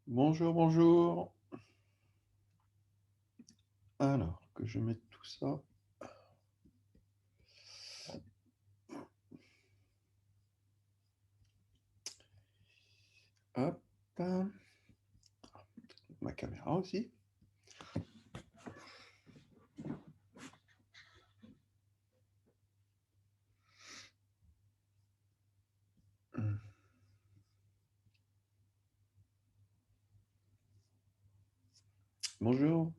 Bonjour, bonjour. Alors, que je mette tout ça. Hop. Ma caméra aussi. Bonjour.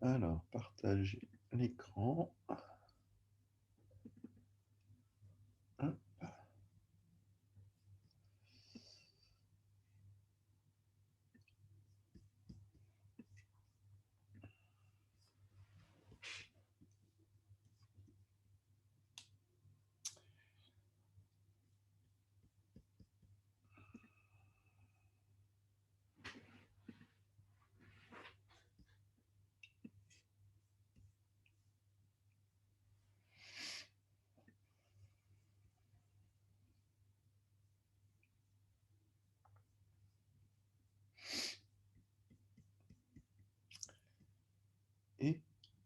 Alors, partager l'écran. Hop. Et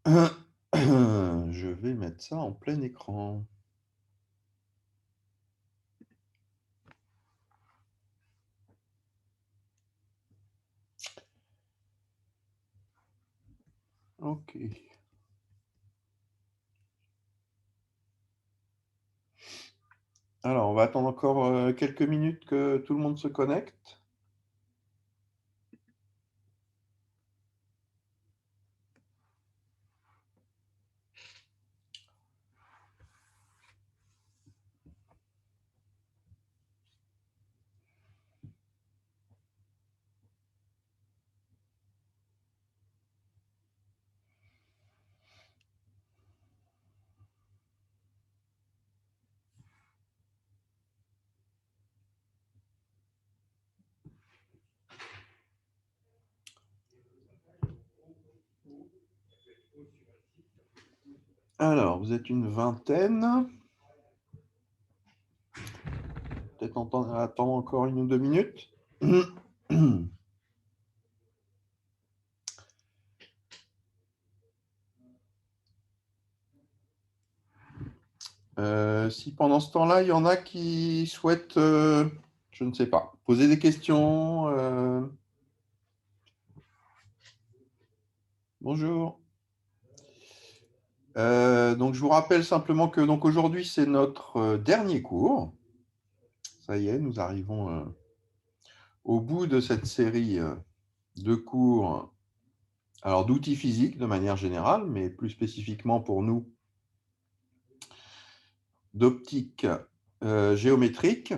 je vais mettre ça en plein écran. OK. Alors, on va attendre encore quelques minutes que tout le monde se connecte. Alors, vous êtes une vingtaine. Peut-être attendre encore 1 ou 2 minutes. Si pendant ce temps-là, il y en a qui souhaitent, je ne sais pas, poser des questions. Bonjour. Donc, je vous rappelle simplement que donc aujourd'hui, c'est notre dernier cours. Ça y est, nous arrivons au bout de cette série de cours, alors d'outils physiques de manière générale, mais plus spécifiquement pour nous, d'optique géométrique.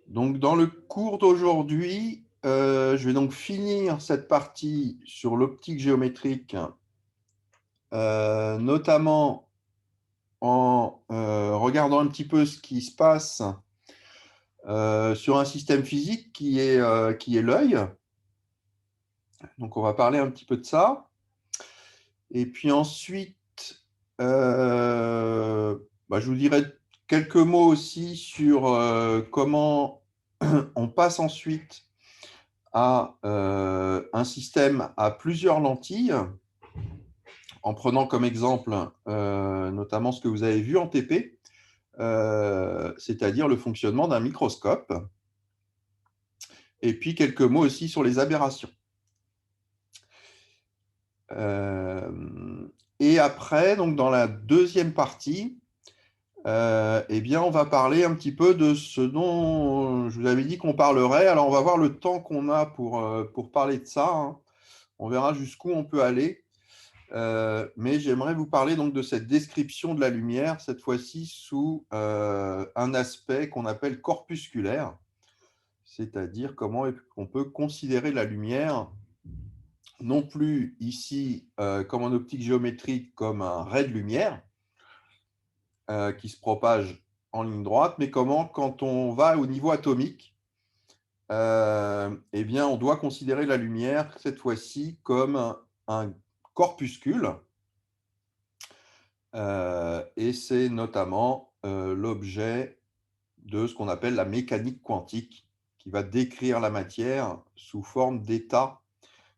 Donc, dans le cours d'aujourd'hui, je vais donc finir cette partie sur l'optique géométrique, notamment en regardant un petit peu ce qui se passe sur un système physique qui est l'œil. Donc, on va parler un petit peu de ça. Et puis ensuite, je vous dirai quelques mots aussi sur comment on passe ensuite à un système à plusieurs lentilles, en prenant comme exemple notamment ce que vous avez vu en TP, c'est-à-dire le fonctionnement d'un microscope. Et puis quelques mots aussi sur les aberrations. Et après, donc dans la deuxième partie, eh bien, on va parler un petit peu de ce dont je vous avais dit qu'on parlerait. Alors, on va voir le temps qu'on a pour parler de ça, hein. On verra jusqu'où on peut aller. Mais j'aimerais vous parler donc de cette description de la lumière, cette fois-ci sous un aspect qu'on appelle corpusculaire, c'est-à-dire comment on peut considérer la lumière, non plus ici comme en optique géométrique, comme un ray de lumière qui se propage en ligne droite, mais comment, quand on va au niveau atomique, eh bien, on doit considérer la lumière, cette fois-ci, comme un corpuscule. Et c'est notamment l'objet de ce qu'on appelle la mécanique quantique, qui va décrire la matière sous forme d'états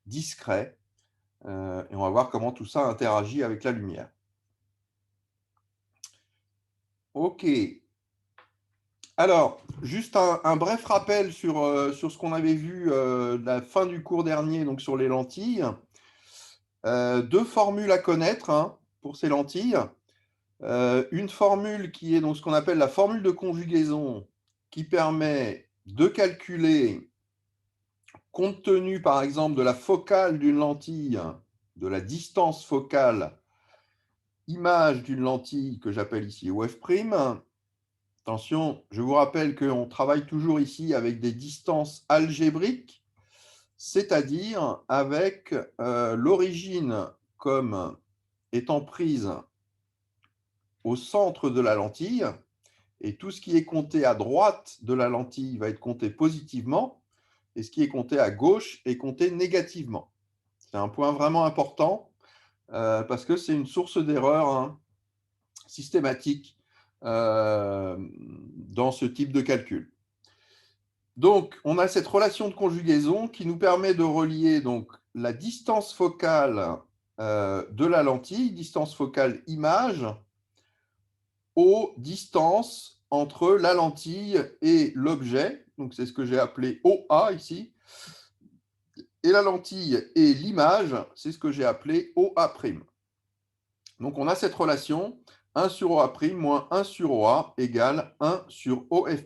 discrets. Et on va voir comment tout ça interagit avec la lumière. OK. Alors, juste un bref rappel sur ce qu'on avait vu la fin du cours dernier, donc sur les lentilles. Deux formules à connaître hein, pour ces lentilles. Une formule qui est donc ce qu'on appelle la formule de conjugaison, qui permet de calculer, compte tenu par exemple de la focale d'une lentille, de la distance focale, image d'une lentille que j'appelle ici OF'. Attention, je vous rappelle qu'on travaille toujours ici avec des distances algébriques, c'est-à-dire avec l'origine comme étant prise au centre de la lentille, et tout ce qui est compté à droite de la lentille va être compté positivement, et ce qui est compté à gauche est compté négativement. C'est un point vraiment important, parce que c'est une source d'erreur hein, systématique dans ce type de calcul. Donc, on a cette relation de conjugaison qui nous permet de relier donc, la distance focale de la lentille, distance focale image, aux distances entre la lentille et l'objet. Donc, c'est ce que j'ai appelé OA ici. Et la lentille et l'image, c'est ce que j'ai appelé OA'. Donc, on a cette relation 1 sur OA' moins 1 sur OA égale 1 sur OF'.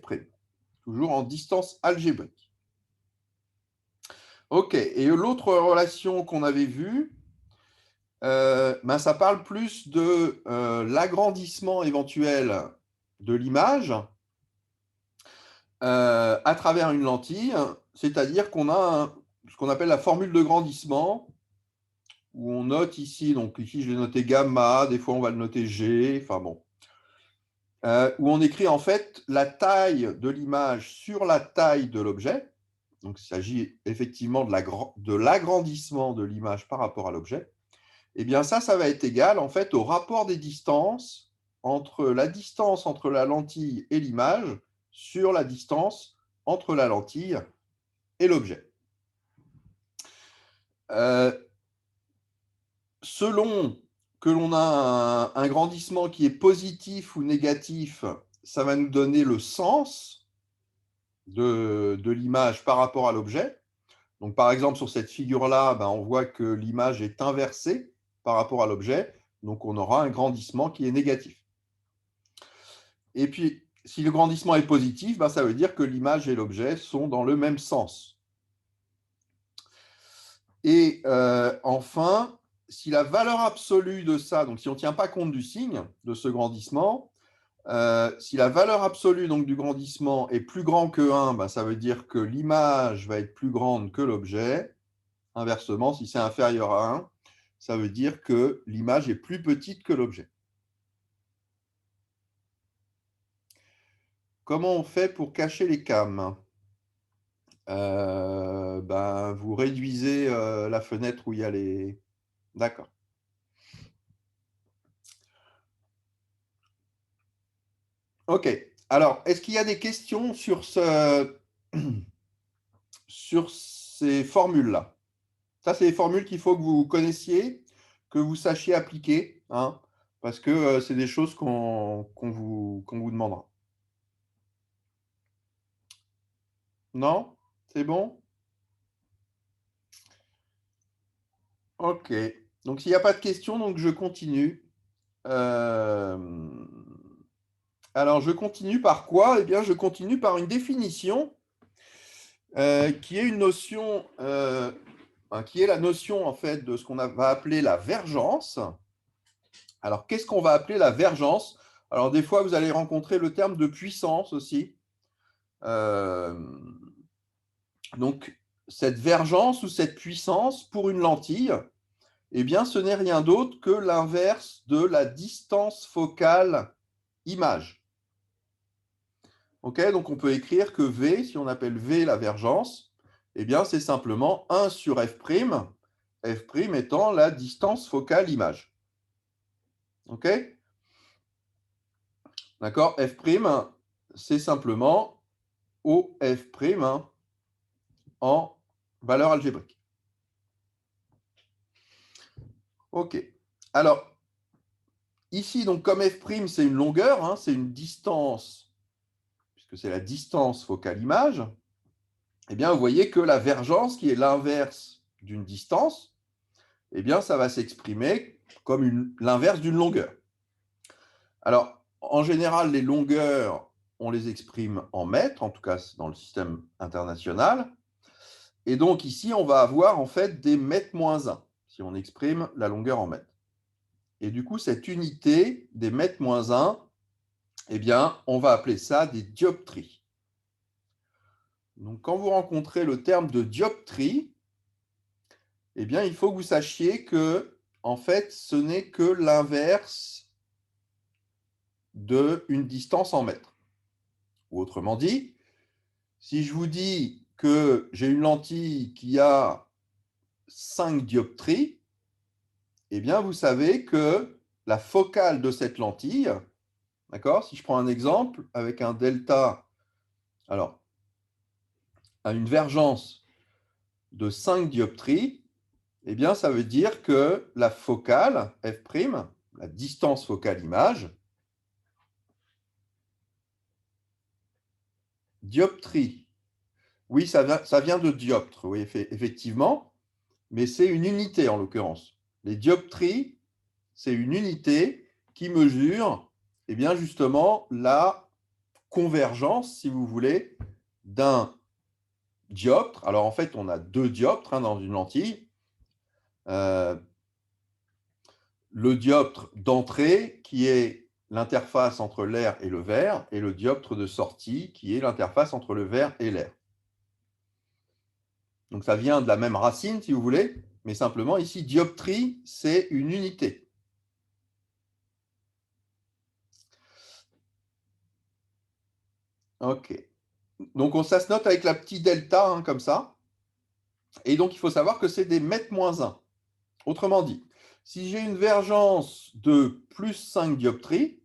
Toujours en distance algébrique. OK, et l'autre relation qu'on avait vue, ça parle plus de l'agrandissement éventuel de l'image à travers une lentille, c'est-à-dire qu'on a ce qu'on appelle la formule de grandissement, où on note ici, donc ici je l'ai noté gamma, des fois on va le noter G, enfin bon, où on écrit en fait la taille de l'image sur la taille de l'objet. Donc, il s'agit effectivement de l'agrandissement de l'image par rapport à l'objet. Eh bien, ça va être égal en fait au rapport des distances entre la distance entre la lentille et l'image sur la distance entre la lentille et l'objet. Selon que l'on a un grandissement qui est positif ou négatif, ça va nous donner le sens de l'image par rapport à l'objet. Donc, par exemple, sur cette figure-là, on voit que l'image est inversée par rapport à l'objet. Donc, on aura un grandissement qui est négatif. Et puis, si le grandissement est positif, ça veut dire que l'image et l'objet sont dans le même sens. Et enfin, si la valeur absolue de ça, donc si on ne tient pas compte du signe de ce grandissement, si la valeur absolue donc, du grandissement est plus grand que 1, ça veut dire que l'image va être plus grande que l'objet. Inversement, si c'est inférieur à 1, ça veut dire que l'image est plus petite que l'objet. Comment on fait pour cacher les cams? Vous réduisez la fenêtre où il y a les... D'accord. OK. Alors, est-ce qu'il y a des questions sur sur ces formules-là? Ça, c'est les formules qu'il faut que vous connaissiez, que vous sachiez appliquer, hein, parce que c'est des choses qu'on vous demandera. Non? C'est bon? OK. Donc, s'il n'y a pas de questions, donc je continue. Alors, je continue par quoi? Eh bien, je continue par une définition qui est une notion, qui est la notion en fait de ce qu'on va appeler la vergence. Alors, qu'est-ce qu'on va appeler la vergence? Alors, des fois, vous allez rencontrer le terme de puissance aussi. Donc, cette vergence ou cette puissance pour une lentille, eh bien, ce n'est rien d'autre que l'inverse de la distance focale image. Okay, donc, on peut écrire que V, si on appelle V la vergence, eh bien, c'est simplement 1 sur F', F' étant la distance focale image. OK? D'accord? F', c'est simplement OF' en valeur algébrique. OK. Alors, ici, donc, comme f', c'est une longueur, c'est une distance, puisque c'est la distance focale-image, eh bien, vous voyez que la vergence, qui est l'inverse d'une distance, eh bien, ça va s'exprimer comme l'inverse d'une longueur. Alors, en général, les longueurs, on les exprime en mètres, en tout cas dans le système international. Et donc ici, on va avoir en fait des mètres moins 1, si on exprime la longueur en mètres. Et du coup, cette unité des mètres moins 1, eh bien, on va appeler ça des dioptries. Donc, quand vous rencontrez le terme de dioptrie, eh bien, il faut que vous sachiez que, en fait, ce n'est que l'inverse d'une distance en mètres. Ou autrement dit, si je vous dis que j'ai une lentille qui a 5 dioptries, eh bien, vous savez que la focale de cette lentille, d'accord, si je prends un exemple avec un delta, alors, à une vergence de 5 dioptries, eh bien, ça veut dire que la focale, f', la distance focale image, dioptrie. Oui, ça vient de dioptre, oui, effectivement, mais c'est une unité en l'occurrence. Les dioptries, c'est une unité qui mesure, eh bien, justement, la convergence, si vous voulez, d'un dioptre. Alors, en fait, on a 2 dioptres dans une lentille. Le dioptre d'entrée, qui est l'interface entre l'air et le verre, et le dioptre de sortie, qui est l'interface entre le verre et l'air. Donc, ça vient de la même racine, si vous voulez, mais simplement, ici, dioptrie, c'est une unité. OK. Donc, ça se note avec la petite delta, comme ça. Et donc, il faut savoir que c'est des mètres moins 1. Autrement dit, si j'ai une vergence de plus 5 dioptries,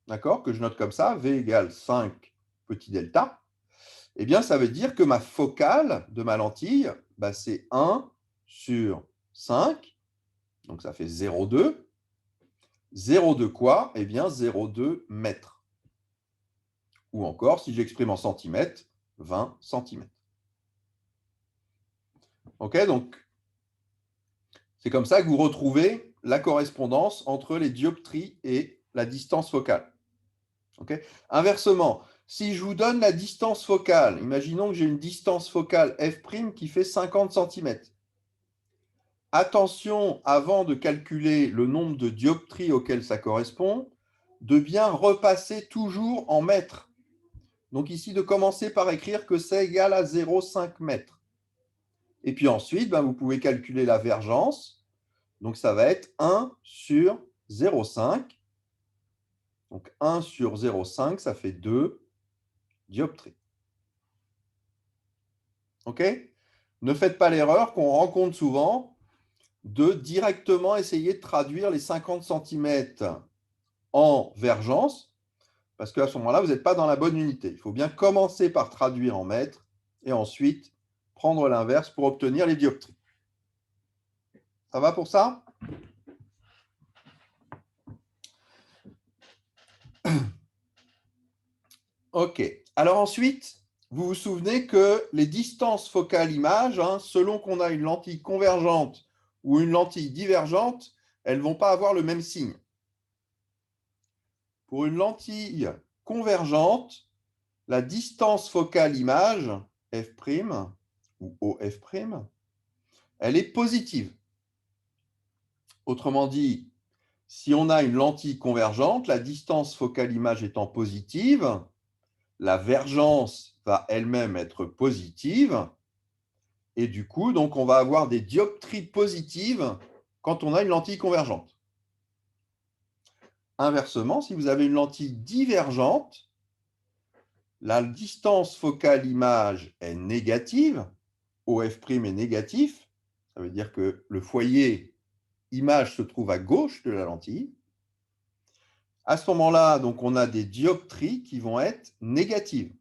d'accord, que je note comme ça, V égale 5 petit delta, eh bien, ça veut dire que ma focale de ma lentille, c'est 1 sur 5, donc ça fait 0,2. 0,2 quoi? Eh bien, 0,2 mètres. Ou encore, si j'exprime en centimètres, 20 centimètres. OK, donc c'est comme ça que vous retrouvez la correspondance entre les dioptries et la distance focale. Okay. Inversement, si je vous donne la distance focale, imaginons que j'ai une distance focale f' qui fait 50 cm. Attention, avant de calculer le nombre de dioptries auxquelles ça correspond, de bien repasser toujours en mètres. Donc ici, de commencer par écrire que c'est égal à 0,5 mètres. Et puis ensuite, vous pouvez calculer la vergence. Donc ça va être 1 sur 0,5. Donc 1 sur 0,5, ça fait 2 dioptries. OK? Ne faites pas l'erreur qu'on rencontre souvent de directement essayer de traduire les 50 cm en vergence, parce qu'à ce moment-là, vous n'êtes pas dans la bonne unité. Il faut bien commencer par traduire en mètres et ensuite prendre l'inverse pour obtenir les dioptries. Ça va pour ça? OK. Alors ensuite, vous vous souvenez que les distances focales image, selon qu'on a une lentille convergente ou une lentille divergente, elles ne vont pas avoir le même signe. Pour une lentille convergente, la distance focale image, f' ou OF', elle est positive. Autrement dit, si on a une lentille convergente, la distance focale image étant positive, la vergence va elle-même être positive, et du coup, donc, on va avoir des dioptries positives quand on a une lentille convergente. Inversement, si vous avez une lentille divergente, la distance focale image est négative, OF' est négatif, ça veut dire que le foyer image se trouve à gauche de la lentille, À ce moment-là, donc, on a des dioptries qui vont être négatives.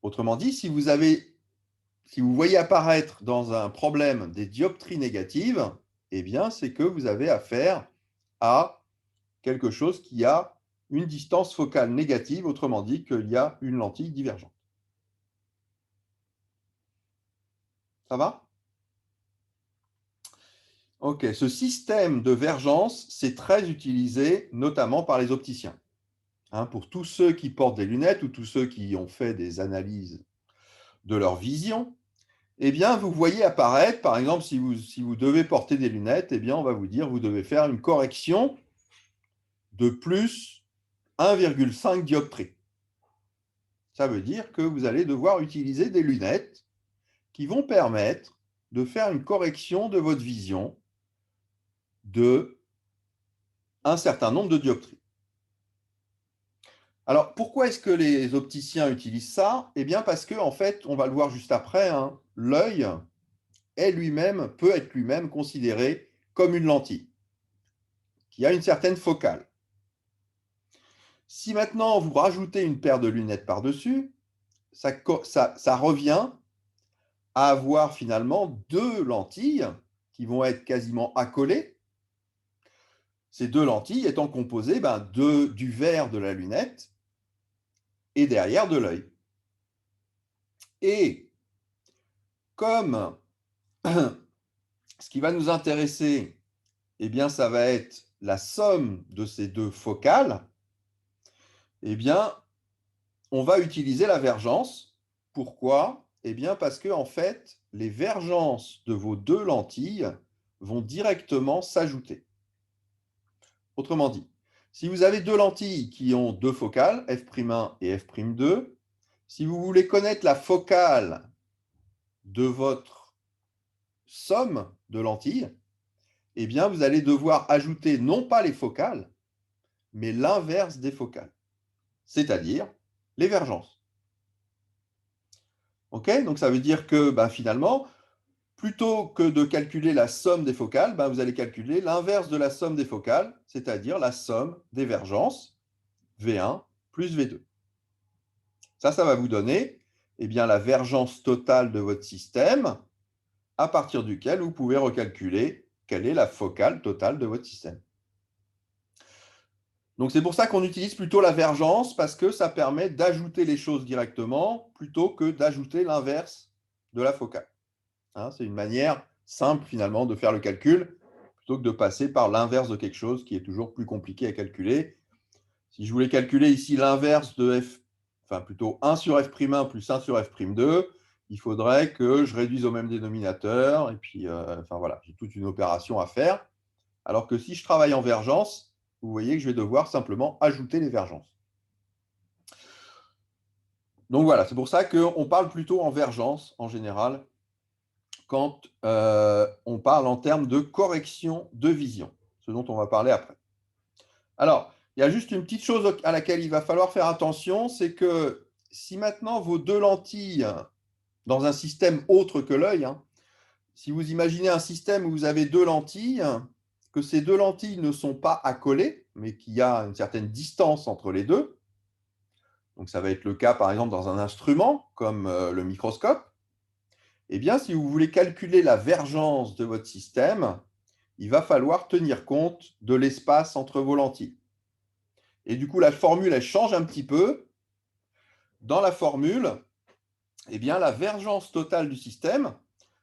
Autrement dit, si vous voyez apparaître dans un problème des dioptries négatives, eh bien, c'est que vous avez affaire à quelque chose qui a une distance focale négative, autrement dit qu'il y a une lentille divergente. Ça va? Ok, ce système de vergence, c'est très utilisé notamment par les opticiens. Pour tous ceux qui portent des lunettes ou tous ceux qui ont fait des analyses de leur vision, eh bien, vous voyez apparaître, par exemple, si vous devez porter des lunettes, eh bien, on va vous dire vous devez faire une correction de plus 1,5 dioptrie. Ça veut dire que vous allez devoir utiliser des lunettes qui vont permettre de faire une correction de votre vision de un certain nombre de dioptries. Alors, pourquoi est-ce que les opticiens utilisent ça? Eh bien, parce que, en fait, on va le voir juste après, l'œil peut être lui-même considéré comme une lentille qui a une certaine focale. Si maintenant vous rajoutez une paire de lunettes par-dessus, ça revient à avoir finalement deux lentilles qui vont être quasiment accolées. Ces deux lentilles étant composées du verre de la lunette et derrière de l'œil. Et comme ce qui va nous intéresser, eh bien, ça va être la somme de ces deux focales, eh bien, on va utiliser la vergence. Pourquoi? Eh bien, parce que, en fait, les vergences de vos deux lentilles vont directement s'ajouter. Autrement dit, si vous avez deux lentilles qui ont deux focales, f'1 et f'2, si vous voulez connaître la focale de votre somme de lentilles, eh bien, vous allez devoir ajouter non pas les focales, mais l'inverse des focales, c'est-à-dire les vergences. Ok? Donc, ça veut dire que finalement, plutôt que de calculer la somme des focales, vous allez calculer l'inverse de la somme des focales, c'est-à-dire la somme des vergences, V1 plus V2. Ça va vous donner la vergence totale de votre système, à partir duquel vous pouvez recalculer quelle est la focale totale de votre système. Donc c'est pour ça qu'on utilise plutôt la vergence, parce que ça permet d'ajouter les choses directement, plutôt que d'ajouter l'inverse de la focale. C'est une manière simple finalement de faire le calcul, plutôt que de passer par l'inverse de quelque chose qui est toujours plus compliqué à calculer. Si je voulais calculer ici l'inverse de plutôt 1 sur f'1 plus 1 sur f'2, il faudrait que je réduise au même dénominateur, et puis, voilà, j'ai toute une opération à faire. Alors que si je travaille en vergence, vous voyez que je vais devoir simplement ajouter les vergences. Donc voilà, c'est pour ça qu'on parle plutôt en vergence, en général, quand on parle en termes de correction de vision, ce dont on va parler après. Alors, il y a juste une petite chose à laquelle il va falloir faire attention, c'est que si maintenant vos deux lentilles, dans un système autre que l'œil, si vous imaginez un système où vous avez deux lentilles, que ces deux lentilles ne sont pas accolées, mais qu'il y a une certaine distance entre les deux, donc ça va être le cas par exemple dans un instrument comme le microscope, eh bien si vous voulez calculer la vergence de votre système, il va falloir tenir compte de l'espace entre vos lentilles. Et du coup, la formule, elle change un petit peu. Dans la formule, eh bien, la vergence totale du système,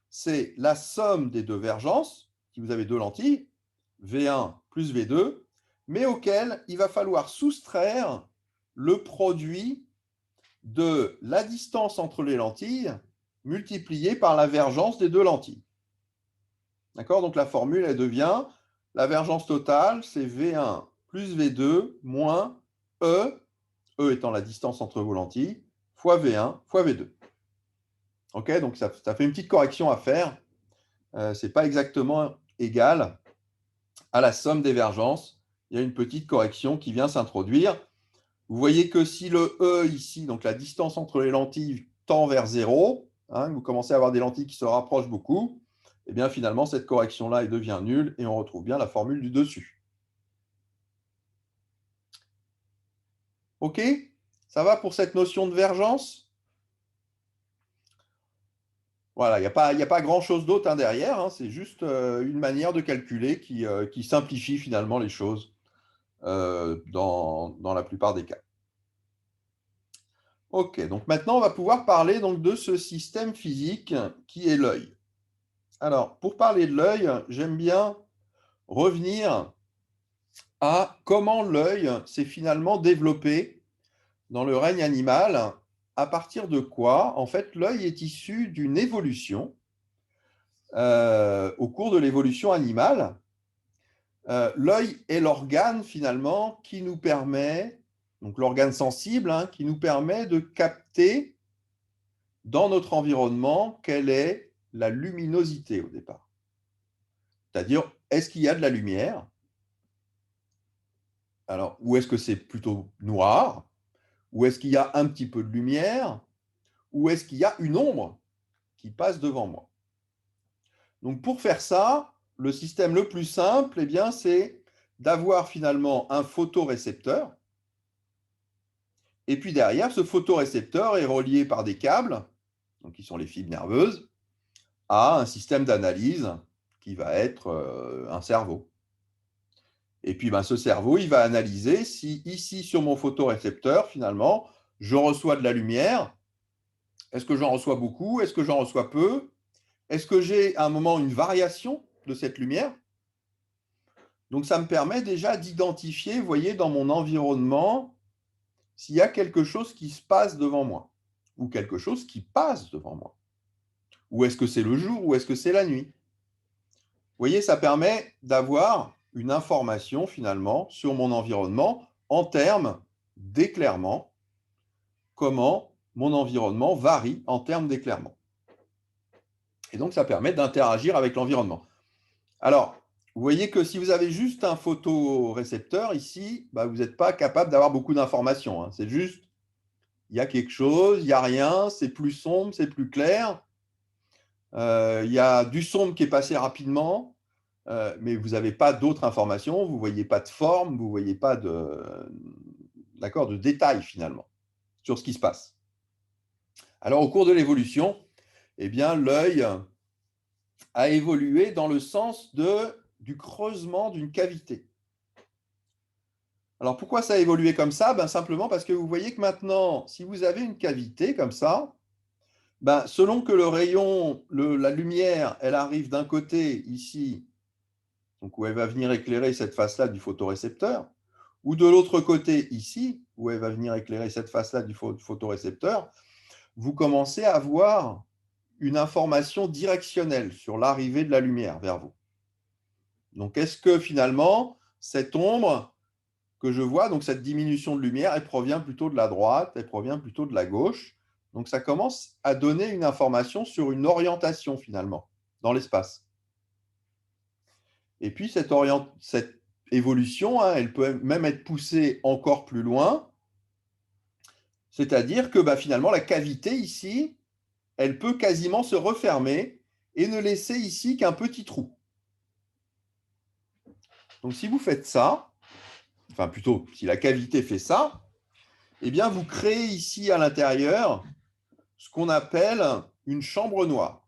c'est la somme des deux vergences, si vous avez deux lentilles, V1 plus V2, mais auquel il va falloir soustraire le produit de la distance entre les lentilles multiplié par la vergence des deux lentilles. D'accord? Donc la formule, elle devient la vergence totale, c'est V1 plus V2 moins E, E étant la distance entre vos lentilles, fois V1 fois V2. Ok? Donc ça fait une petite correction à faire. Ce n'est pas exactement égal à la somme des vergences. Il y a une petite correction qui vient s'introduire. Vous voyez que si le E ici, donc la distance entre les lentilles, tend vers 0, vous commencez à avoir des lentilles qui se rapprochent beaucoup, et bien finalement cette correction-là devient nulle et on retrouve bien la formule du dessus. OK? Ça va pour cette notion de vergence? Voilà, il y a pas grand-chose d'autre hein, derrière, hein, c'est juste une manière de calculer qui simplifie finalement les choses dans la plupart des cas. OK, donc maintenant on va pouvoir parler donc, de ce système physique qui est l'œil. Alors, pour parler de l'œil, j'aime bien revenir à comment l'œil s'est finalement développé dans le règne animal. À partir de quoi? En fait, l'œil est issu d'une évolution au cours de l'évolution animale. L'œil est l'organe finalement qui nous permet, donc l'organe sensible, hein, qui nous permet de capter dans notre environnement quelle est la luminosité au départ. C'est-à-dire, est-ce qu'il y a de la lumière? Alors, ou est-ce que c'est plutôt noir? Ou est-ce qu'il y a un petit peu de lumière? Ou est-ce qu'il y a une ombre qui passe devant moi? Donc pour faire ça, le système le plus simple, eh bien, c'est d'avoir finalement un photorécepteur. Et puis derrière, ce photorécepteur est relié par des câbles, donc qui sont les fibres nerveuses, à un système d'analyse qui va être un cerveau. Et puis ben, ce cerveau, il va analyser si ici sur mon photorécepteur, finalement, je reçois de la lumière. Est-ce que j'en reçois beaucoup? Est-ce que j'en reçois peu? Est-ce que j'ai à un moment une variation de cette lumière? Donc ça me permet déjà d'identifier, vous voyez, dans mon environnement, s'il y a quelque chose qui se passe devant moi, ou quelque chose qui passe devant moi. Ou est-ce que c'est le jour, ou est-ce que c'est la nuit? Vous voyez, ça permet d'avoir une information finalement sur mon environnement en termes d'éclairement, comment mon environnement varie en termes d'éclairement. Et donc ça permet d'interagir avec l'environnement. Alors, vous voyez que si vous avez juste un photorécepteur ici, bah, vous n'êtes pas capable d'avoir beaucoup d'informations, hein. C'est juste, il y a quelque chose, il n'y a rien, c'est plus sombre, c'est plus clair. Il y a du sombre qui est passé rapidement, mais vous n'avez pas d'autres informations, vous ne voyez pas de forme, vous ne voyez pas de détails finalement sur ce qui se passe. Alors au cours de l'évolution, eh bien, l'œil a évolué dans le sens du creusement d'une cavité. Alors pourquoi ça a évolué comme ça? Ben, simplement parce que vous voyez que maintenant, si vous avez une cavité comme ça, ben, selon que le rayon, la lumière, elle arrive d'un côté ici, donc où elle va venir éclairer cette face-là du photorécepteur, ou de l'autre côté ici, où elle va venir éclairer cette face-là du photorécepteur, vous commencez à avoir une information directionnelle sur l'arrivée de la lumière vers vous. Donc est-ce que finalement, cette ombre que je vois, donc cette diminution de lumière, elle provient plutôt de la droite, elle provient plutôt de la gauche. Donc ça commence à donner une information sur une orientation finalement dans l'espace. Et puis cette évolution, hein, elle peut même être poussée encore plus loin, c'est-à-dire que bah, finalement la cavité ici, elle peut quasiment se refermer et ne laisser ici qu'un petit trou. Donc si vous faites ça, enfin plutôt si la cavité fait ça, eh bien vous créez ici à l'intérieur ce qu'on appelle une chambre noire.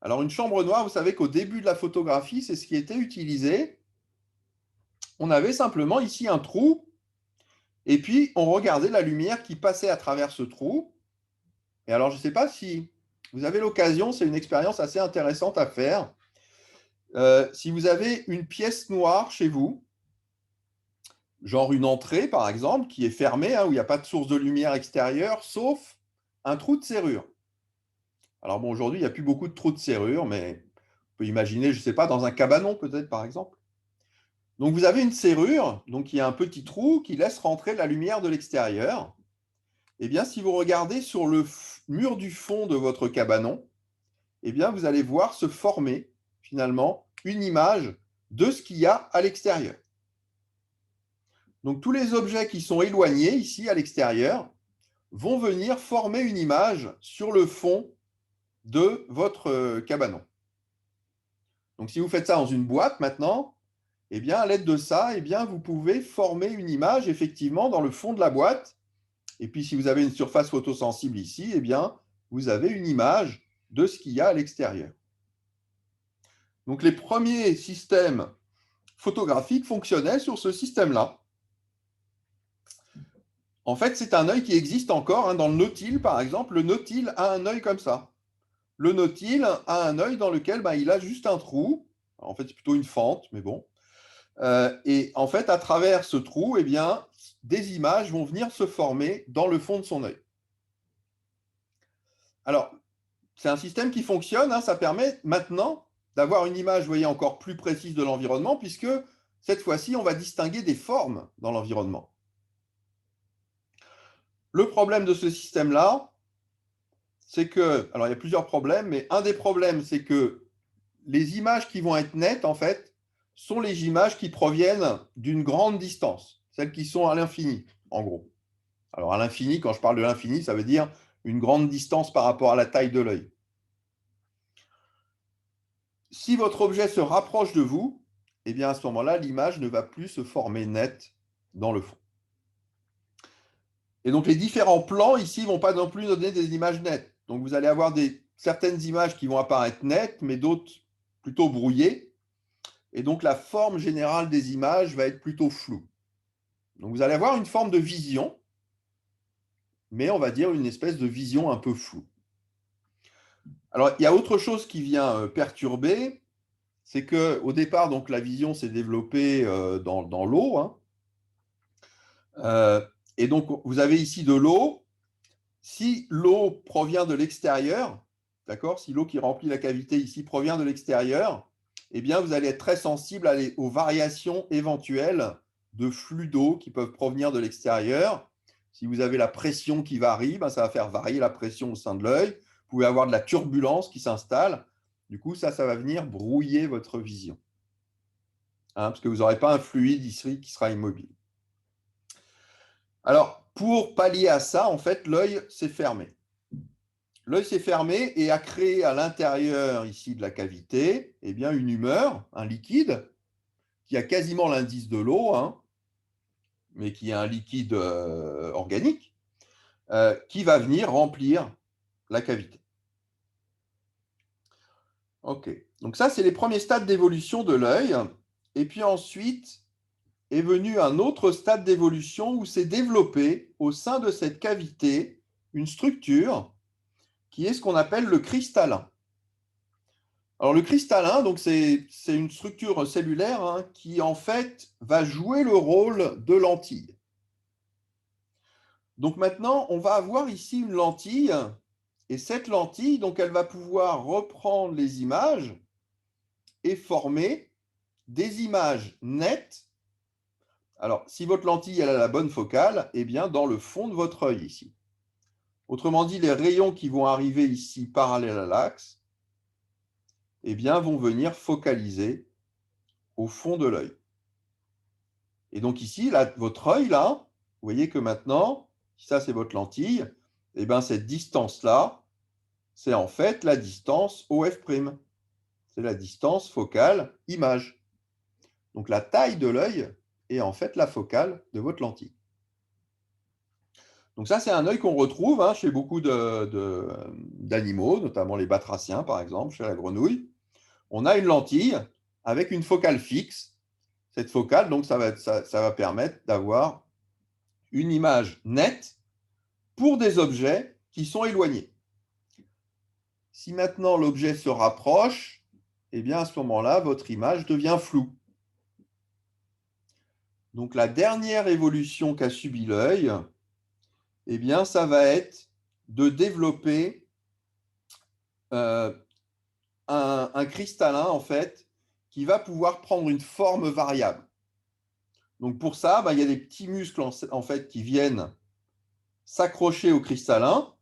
Alors une chambre noire, vous savez qu'au début de la photographie, c'est ce qui était utilisé. On avait simplement ici un trou, et puis on regardait la lumière qui passait à travers ce trou. Et alors je ne sais pas si vous avez l'occasion, c'est une expérience assez intéressante à faire. Si vous avez une pièce noire chez vous, genre une entrée par exemple, qui est fermée, hein, où il n'y a pas de source de lumière extérieure, sauf un trou de serrure. Alors bon, aujourd'hui, il n'y a plus beaucoup de trous de serrure, mais on peut imaginer, je ne sais pas, dans un cabanon peut-être par exemple. Donc vous avez une serrure, donc il y a un petit trou qui laisse rentrer la lumière de l'extérieur. Eh bien, si vous regardez sur le mur du fond de votre cabanon, eh bien, vous allez voir se former finalement une image de ce qu'il y a à l'extérieur. Donc tous les objets qui sont éloignés ici à l'extérieur vont venir former une image sur le fond de votre cabanon. Donc si vous faites ça dans une boîte maintenant, eh bien, à l'aide de ça, eh bien, vous pouvez former une image effectivement dans le fond de la boîte. Et puis, si vous avez une surface photosensible ici, eh bien, vous avez une image de ce qu'il y a à l'extérieur. Donc, les premiers systèmes photographiques fonctionnaient sur ce système-là. En fait, c'est un œil qui existe encore. Dans le Nautile, par exemple, le Nautile a un œil comme ça. Le Nautile a un œil dans lequel il a juste un trou. En fait, c'est plutôt une fente, mais bon. Et en fait, à travers ce trou, eh bien, des images vont venir se former dans le fond de son œil. Alors, c'est un système qui fonctionne. Ça permet maintenant d'avoir une image, vous voyez, encore plus précise de l'environnement, puisque cette fois-ci, on va distinguer des formes dans l'environnement. Le problème de ce système-là, c'est que, alors il y a plusieurs problèmes, mais un des problèmes, c'est que les images qui vont être nettes, en fait, sont les images qui proviennent d'une grande distance, celles qui sont à l'infini, en gros. Alors à l'infini, quand je parle de l'infini, ça veut dire une grande distance par rapport à la taille de l'œil. Si votre objet se rapproche de vous, eh bien à ce moment-là, l'image ne va plus se former nette dans le fond. Et donc les différents plans ici ne vont pas non plus donner des images nettes. Donc vous allez avoir certaines images qui vont apparaître nettes, mais d'autres plutôt brouillées. Et donc la forme générale des images va être plutôt floue. Donc vous allez avoir une forme de vision, mais on va dire une espèce de vision un peu floue. Alors il y a autre chose qui vient perturber, c'est qu'au départ, donc, la vision s'est développée dans l'eau. Et donc vous avez ici de l'eau. Si l'eau provient de l'extérieur, d'accord, si l'eau qui remplit la cavité ici provient de l'extérieur, eh bien, vous allez être très sensible aux variations éventuelles de flux d'eau qui peuvent provenir de l'extérieur. Si vous avez la pression qui varie, ça va faire varier la pression au sein de l'œil. Vous pouvez avoir de la turbulence qui s'installe. Du coup, ça va venir brouiller votre vision. Parce que vous n'aurez pas un fluide ici qui sera immobile. Alors, pour pallier à ça, en fait, l'œil s'est fermé. L'œil s'est fermé et a créé à l'intérieur ici de la cavité une humeur, un liquide, qui a quasiment l'indice de l'eau, mais qui est un liquide organique, qui va venir remplir la cavité. Ok, donc ça, c'est les premiers stades d'évolution de l'œil. Et puis ensuite est venu un autre stade d'évolution où s'est développé au sein de cette cavité une structure qui est ce qu'on appelle le cristallin. Alors le cristallin, donc c'est une structure cellulaire qui en fait va jouer le rôle de lentille. Donc maintenant, on va avoir ici une lentille, et cette lentille, donc elle va pouvoir reprendre les images et former des images nettes. Alors, si votre lentille elle a la bonne focale, eh bien dans le fond de votre œil ici. Autrement dit, les rayons qui vont arriver ici parallèles à l'axe, eh bien vont venir focaliser au fond de l'œil. Et donc ici, là, votre œil, là, vous voyez que maintenant, ça c'est votre lentille, et bien cette distance-là, c'est en fait la distance OF'. C'est la distance focale image. Donc la taille de l'œil est en fait la focale de votre lentille. Donc ça, c'est un œil qu'on retrouve chez beaucoup d'animaux, notamment les batraciens, par exemple, chez la grenouille. On a une lentille avec une focale fixe. Cette focale, donc, ça va permettre d'avoir une image nette pour des objets qui sont éloignés. Si maintenant l'objet se rapproche, eh bien à ce moment-là, votre image devient floue. Donc la dernière évolution qu'a subi l'œil, eh bien ça va être de développer un cristallin en fait qui va pouvoir prendre une forme variable. Donc pour ça, il y a des petits muscles en fait qui viennent s'accrocher au cristallin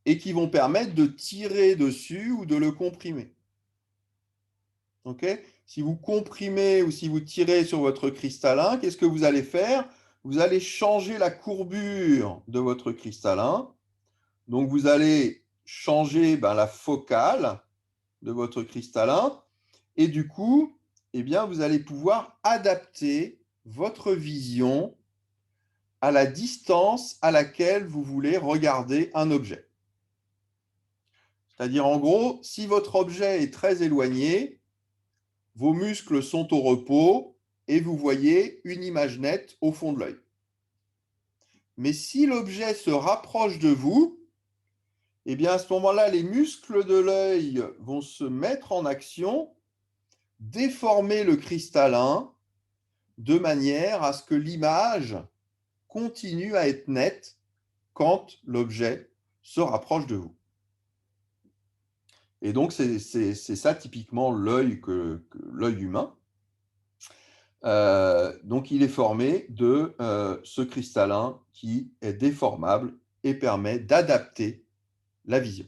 et qui vont permettre de tirer dessus ou de le comprimer. Okay ? Si vous comprimez ou si vous tirez sur votre cristallin, qu'est-ce que vous allez faire? Vous allez changer la courbure de votre cristallin. Donc vous allez changer la focale de votre cristallin et du coup, eh bien, vous allez pouvoir adapter votre vision à la distance à laquelle vous voulez regarder un objet. C'est-à-dire, en gros, si votre objet est très éloigné, vos muscles sont au repos et vous voyez une image nette au fond de l'œil. Mais si l'objet se rapproche de vous, eh bien, à ce moment-là, les muscles de l'œil vont se mettre en action, déformer le cristallin de manière à ce que l'image continue à être nette quand l'objet se rapproche de vous. Et donc, c'est ça typiquement l'œil l'œil humain. Donc, il est formé de ce cristallin qui est déformable et permet d'adapter la vision.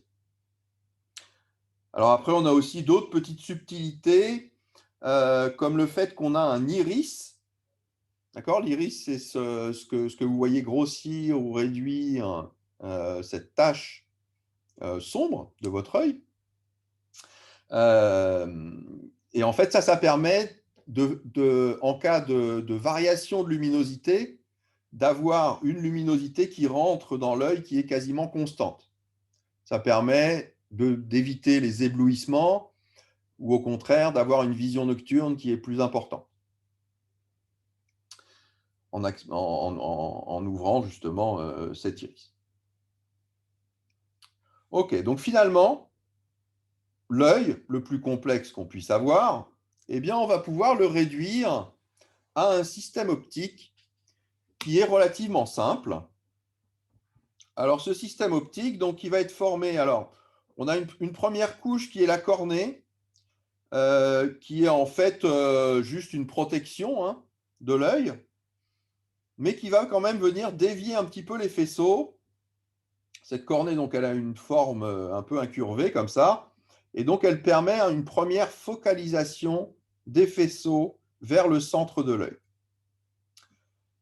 Alors après, on a aussi d'autres petites subtilités, comme le fait qu'on a un iris. D'accord? L'iris, c'est ce que vous voyez grossir ou réduire cette tache sombre de votre œil. Et en fait, ça permet, en cas de variation de luminosité, d'avoir une luminosité qui rentre dans l'œil qui est quasiment constante. Ça permet d'éviter les éblouissements ou au contraire d'avoir une vision nocturne qui est plus importante en ouvrant justement cet iris. Ok, donc finalement, l'œil le plus complexe qu'on puisse avoir, eh bien, on va pouvoir le réduire à un système optique qui est relativement simple. Alors, ce système optique, donc, il va être formé. Alors, on a une première couche qui est la cornée, qui est en fait juste une protection de l'œil, mais qui va quand même venir dévier un petit peu les faisceaux. Cette cornée, donc, elle a une forme un peu incurvée comme ça, et donc elle permet une première focalisation des faisceaux vers le centre de l'œil.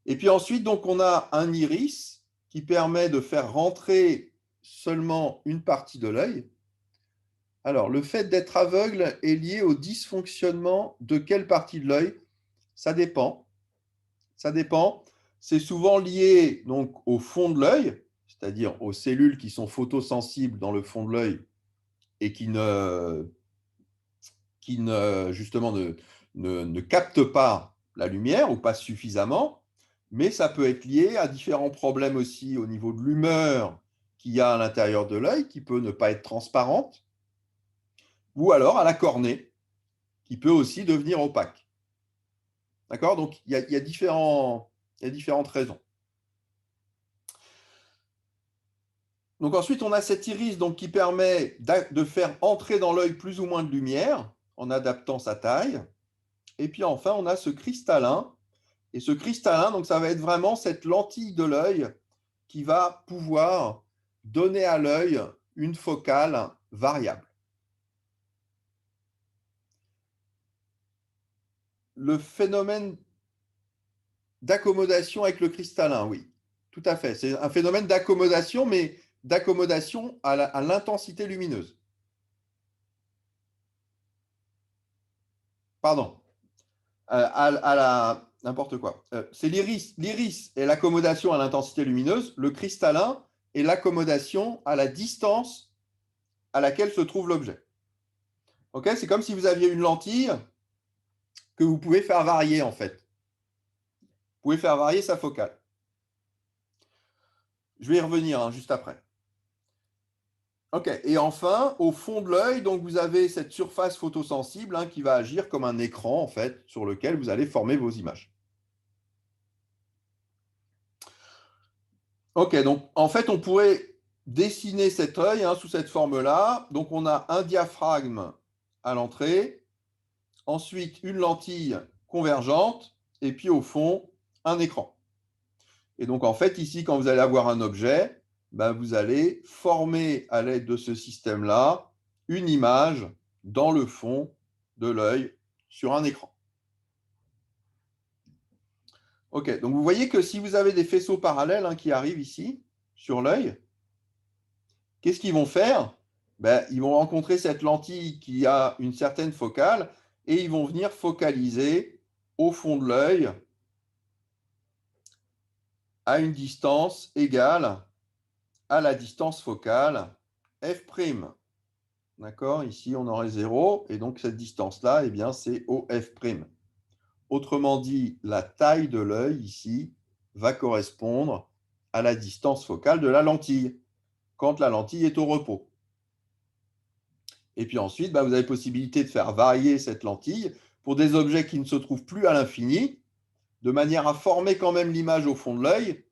Et puis ensuite, donc, on a un iris qui permet de faire rentrer seulement une partie de l'œil. Alors, le fait d'être aveugle est lié au dysfonctionnement de quelle partie de l'œil? Ça dépend. Ça dépend. C'est souvent lié donc au fond de l'œil, c'est-à-dire aux cellules qui sont photosensibles dans le fond de l'œil et qui justement ne captent pas la lumière ou pas suffisamment, mais ça peut être lié à différents problèmes aussi au niveau de l'humeur qu'il y a à l'intérieur de l'œil, qui peut ne pas être transparente, ou alors à la cornée, qui peut aussi devenir opaque. D'accord? Donc, il y a différentes raisons. Donc ensuite, on a cet iris donc, qui permet de faire entrer dans l'œil plus ou moins de lumière en adaptant sa taille. Et puis enfin, on a ce cristallin. Et ce cristallin, donc, ça va être vraiment cette lentille de l'œil qui va pouvoir donner à l'œil une focale variable. Le phénomène d'accommodation avec le cristallin, oui, tout à fait. C'est un phénomène d'accommodation, mais d'accommodation à l'intensité lumineuse. Pardon, n'importe quoi. C'est l'iris. L'iris est l'accommodation à l'intensité lumineuse. Le cristallin est l'accommodation à la distance à laquelle se trouve l'objet. Okay, c'est comme si vous aviez une lentille que vous pouvez faire varier en fait. Vous pouvez faire varier sa focale. Je vais y revenir juste après. Ok, et enfin, au fond de l'œil, donc vous avez cette surface photosensible qui va agir comme un écran en fait, sur lequel vous allez former vos images. Ok, donc en fait, on pourrait dessiner cet œil sous cette forme-là. Donc on a un diaphragme à l'entrée, ensuite une lentille convergente, et puis au fond, un écran. Et donc en fait, ici, quand vous allez avoir un objet, vous allez former à l'aide de ce système-là une image dans le fond de l'œil sur un écran. Ok, donc vous voyez que si vous avez des faisceaux parallèles qui arrivent ici, sur l'œil, qu'est-ce qu'ils vont faire? Ils vont rencontrer cette lentille qui a une certaine focale, et ils vont venir focaliser au fond de l'œil à une distance égale à la distance focale f'. D'accord? Ici, on aurait 0, et donc cette distance-là, eh bien, c'est OF'. Autrement dit, la taille de l'œil, ici, va correspondre à la distance focale de la lentille, quand la lentille est au repos. Et puis ensuite, vous avez possibilité de faire varier cette lentille pour des objets qui ne se trouvent plus à l'infini, de manière à former quand même l'image au fond de l'œil.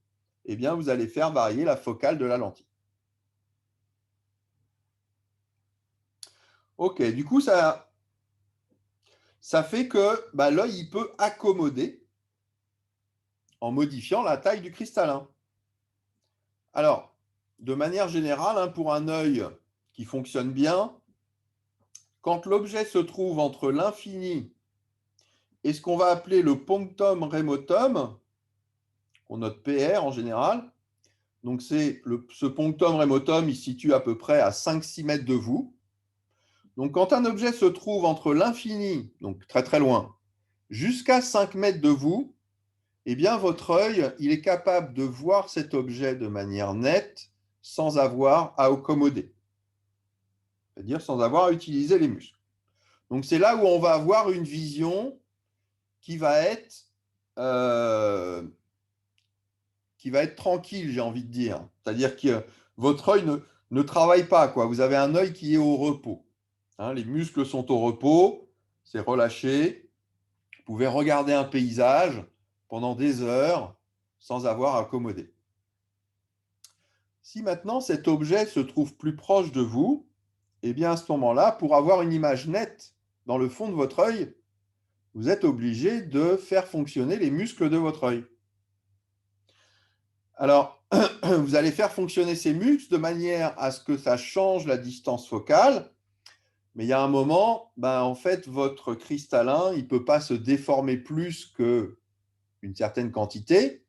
Eh bien, vous allez faire varier la focale de la lentille. Ok, du coup, ça fait que l'œil il peut accommoder en modifiant la taille du cristallin. Alors, de manière générale, pour un œil qui fonctionne bien, quand l'objet se trouve entre l'infini et ce qu'on va appeler le punctum remotum, qu'on note PR en général, donc ce punctum remotum, il se situe à peu près à 5-6 mètres de vous. Donc quand un objet se trouve entre l'infini, donc très très loin, jusqu'à 5 mètres de vous, eh bien votre œil, il est capable de voir cet objet de manière nette sans avoir à accommoder, c'est-à-dire sans avoir à utiliser les muscles. Donc c'est là où on va avoir une vision qui va être tranquille, j'ai envie de dire. C'est-à-dire que votre œil ne travaille pas, quoi. Vous avez un œil qui est au repos. Les muscles sont au repos, c'est relâché. Vous pouvez regarder un paysage pendant des heures sans avoir à accommoder. Si maintenant cet objet se trouve plus proche de vous, eh bien à ce moment-là, pour avoir une image nette dans le fond de votre œil, vous êtes obligé de faire fonctionner les muscles de votre œil. Alors, vous allez faire fonctionner ces muscles de manière à ce que ça change la distance focale, mais il y a un moment, en fait, votre cristallin, il ne peut pas se déformer plus qu'une certaine quantité,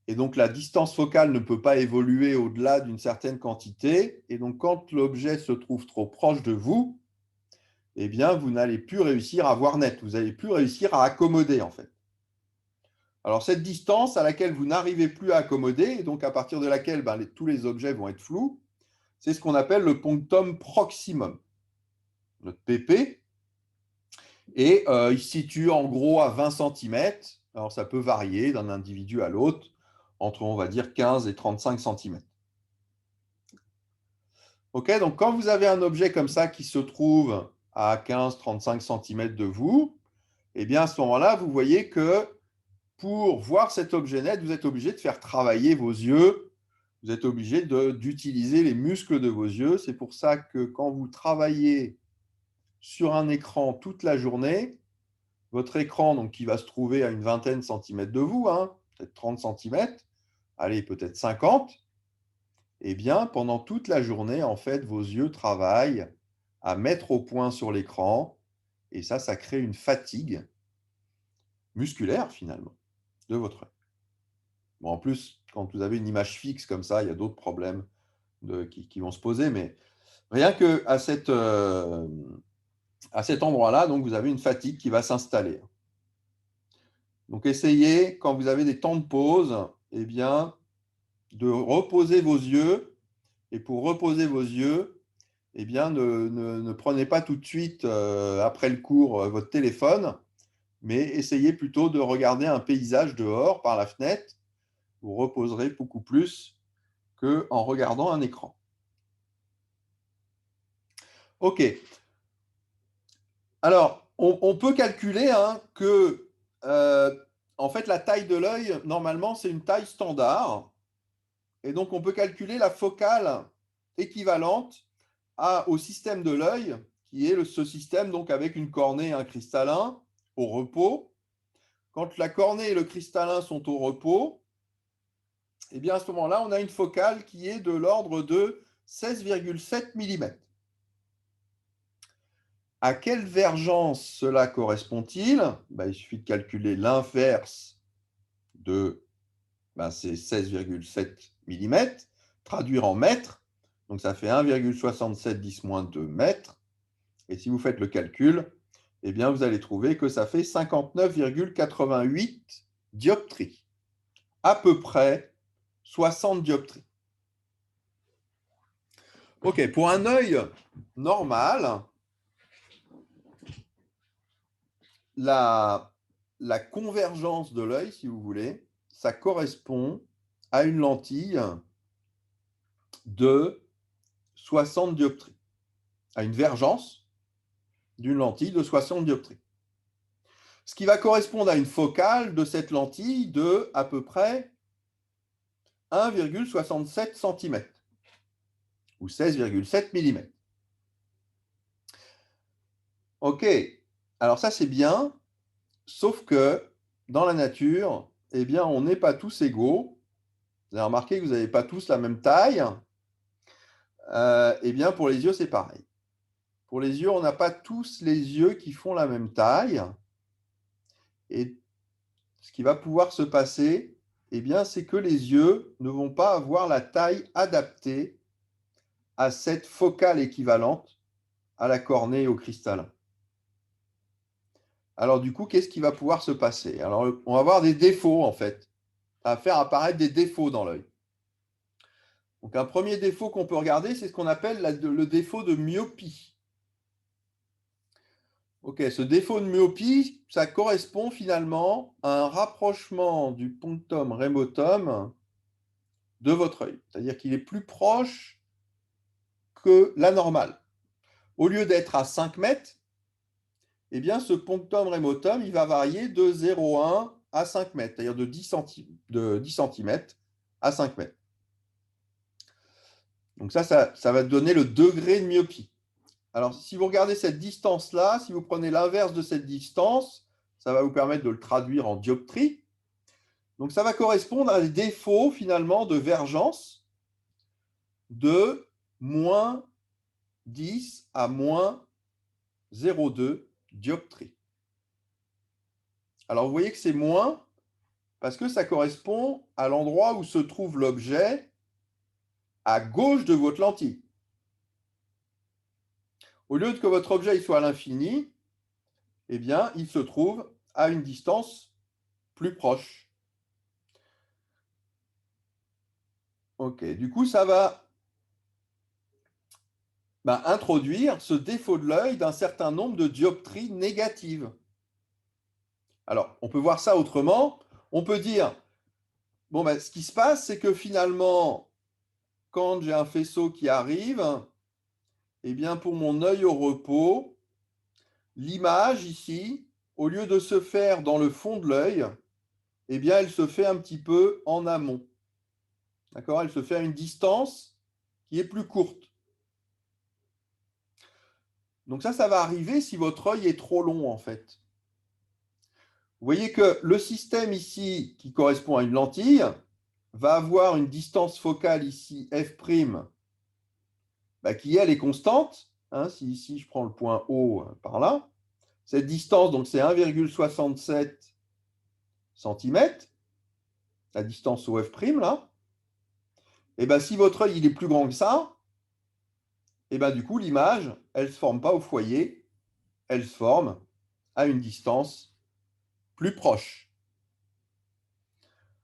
et donc la distance focale ne peut pas évoluer au-delà d'une certaine quantité, et donc quand l'objet se trouve trop proche de vous, eh bien, vous n'allez plus réussir à voir net, vous n'allez plus réussir à accommoder, en fait. Alors, cette distance à laquelle vous n'arrivez plus à accommoder, et donc à partir de laquelle tous les objets vont être flous, c'est ce qu'on appelle le punctum proximum, notre PP, et il se situe en gros à 20 cm. Alors, ça peut varier d'un individu à l'autre, entre, on va dire, 15 et 35 cm. Ok, donc quand vous avez un objet comme ça qui se trouve à 15-35 cm de vous, eh bien à ce moment-là, vous voyez que pour voir cet objet net, vous êtes obligé de faire travailler vos yeux, vous êtes obligé d'utiliser les muscles de vos yeux. C'est pour ça que quand vous travaillez sur un écran toute la journée, votre écran, donc, qui va se trouver à une vingtaine de centimètres de vous, peut-être 30 cm, allez, peut-être 50, eh bien, pendant toute la journée, en fait, vos yeux travaillent à mettre au point sur l'écran, et ça crée une fatigue musculaire, finalement, de votre œil. Bon, en plus, quand vous avez une image fixe comme ça, il y a d'autres problèmes qui vont se poser, mais rien qu'à cet endroit-là, donc, vous avez une fatigue qui va s'installer. Donc, essayez, quand vous avez des temps de pause, eh bien, de reposer vos yeux. Et pour reposer vos yeux, eh bien, ne prenez pas tout de suite, après le cours, votre téléphone, mais essayez plutôt de regarder un paysage dehors par la fenêtre. Vous reposerez beaucoup plus qu'en regardant un écran. OK. Alors, on peut calculer que, en fait, la taille de l'œil, normalement, c'est une taille standard. Et donc, on peut calculer la focale équivalente au système de l'œil, qui est ce système donc avec une cornée et un cristallin au repos. Quand la cornée et le cristallin sont au repos, eh bien à ce moment-là, on a une focale qui est de l'ordre de 16,7 mm. À quelle vergence cela correspond-il? Il suffit de calculer l'inverse de ces 16,7 mm, traduire en mètres, donc ça fait 1,77 10 - 2 mètres. Et si vous faites le calcul, eh bien, vous allez trouver que ça fait 59,88 dioptries. À peu près 60 dioptries. OK, pour un œil normal, la convergence de l'œil, si vous voulez, ça correspond à une lentille de 60 dioptries, à une vergence d'une lentille de 60 dioptries. Ce qui va correspondre à une focale de cette lentille de à peu près 1,67 cm ou 16,7 mm. OK, alors ça c'est bien, sauf que dans la nature, eh bien, on n'est pas tous égaux. Vous avez remarqué que vous n'avez pas tous la même taille. Eh bien, pour les yeux, c'est pareil. Pour les yeux, on n'a pas tous les yeux qui font la même taille. Et ce qui va pouvoir se passer, eh bien, c'est que les yeux ne vont pas avoir la taille adaptée à cette focale équivalente à la cornée et au cristallin. Alors du coup, qu'est-ce qui va pouvoir se passer? Alors, on va avoir des défauts, en fait. Ça va faire apparaître des défauts dans l'œil. Donc, un premier défaut qu'on peut regarder, c'est ce qu'on appelle le défaut de myopie. OK, ce défaut de myopie, ça correspond finalement à un rapprochement du punctum remotum de votre œil. C'est-à-dire qu'il est plus proche que la normale. Au lieu d'être à 5 mètres, eh bien, ce punctum remotum, il va varier de 0,1 à 5 mètres, c'est-à-dire de 10 cm à 5 mètres. Donc ça va donner le degré de myopie. Alors, si vous regardez cette distance-là, si vous prenez l'inverse de cette distance, ça va vous permettre de le traduire en dioptrie. Donc, ça va correspondre à des défauts, finalement, de vergence de moins 10 à moins 0,2 dioptrie. Alors, vous voyez que c'est moins parce que ça correspond à l'endroit où se trouve l'objet à gauche de votre lentille. Au lieu que votre objet soit à l'infini, eh bien, il se trouve à une distance plus proche. OK, du coup, ça va introduire ce défaut de l'œil d'un certain nombre de dioptries négatives. Alors, on peut voir ça autrement. On peut dire, bon, ce qui se passe, c'est que finalement, quand j'ai un faisceau qui arrive, eh bien, pour mon œil au repos, l'image ici, au lieu de se faire dans le fond de l'œil, eh bien, elle se fait un petit peu en amont. D'accord? Elle se fait à une distance qui est plus courte. Donc ça va arriver si votre œil est trop long, en fait. Vous voyez que le système ici, qui correspond à une lentille, va avoir une distance focale ici, f', qui elle est constante. Si ici je prends le point O par là, cette distance, donc c'est 1,67 cm, la distance au f' là. Et si votre œil il est plus grand que ça, et du coup l'image, elle ne se forme pas au foyer, elle se forme à une distance plus proche.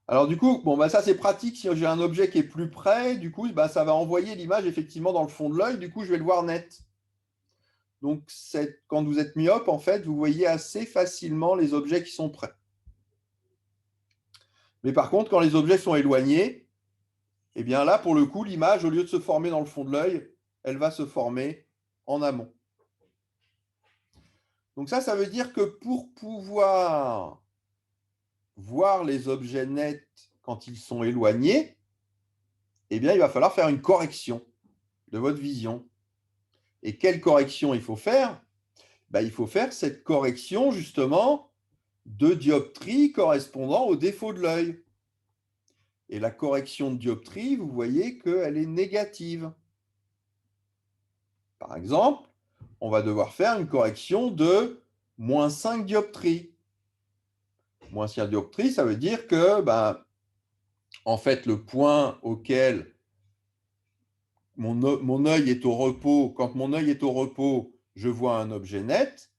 Alors du coup, ça c'est pratique si j'ai un objet qui est plus près, du coup ça va envoyer l'image effectivement dans le fond de l'œil, du coup je vais le voir net. Donc quand vous êtes myope, en fait, vous voyez assez facilement les objets qui sont près. Mais par contre, quand les objets sont éloignés, eh bien là, pour le coup, l'image, au lieu de se former dans le fond de l'œil, elle va se former en amont. Donc ça veut dire que pour pouvoir voir les objets nets quand ils sont éloignés, eh bien, il va falloir faire une correction de votre vision. Et quelle correction il faut faire? Il faut faire cette correction, justement, de dioptrie correspondant au défaut de l'œil. Et la correction de dioptrie, vous voyez qu'elle est négative. Par exemple, on va devoir faire une correction de moins 5 dioptries. Moins 5 dioptries, ça veut dire que, en fait, le point auquel mon œil est au repos, quand mon œil est au repos, je vois un objet net,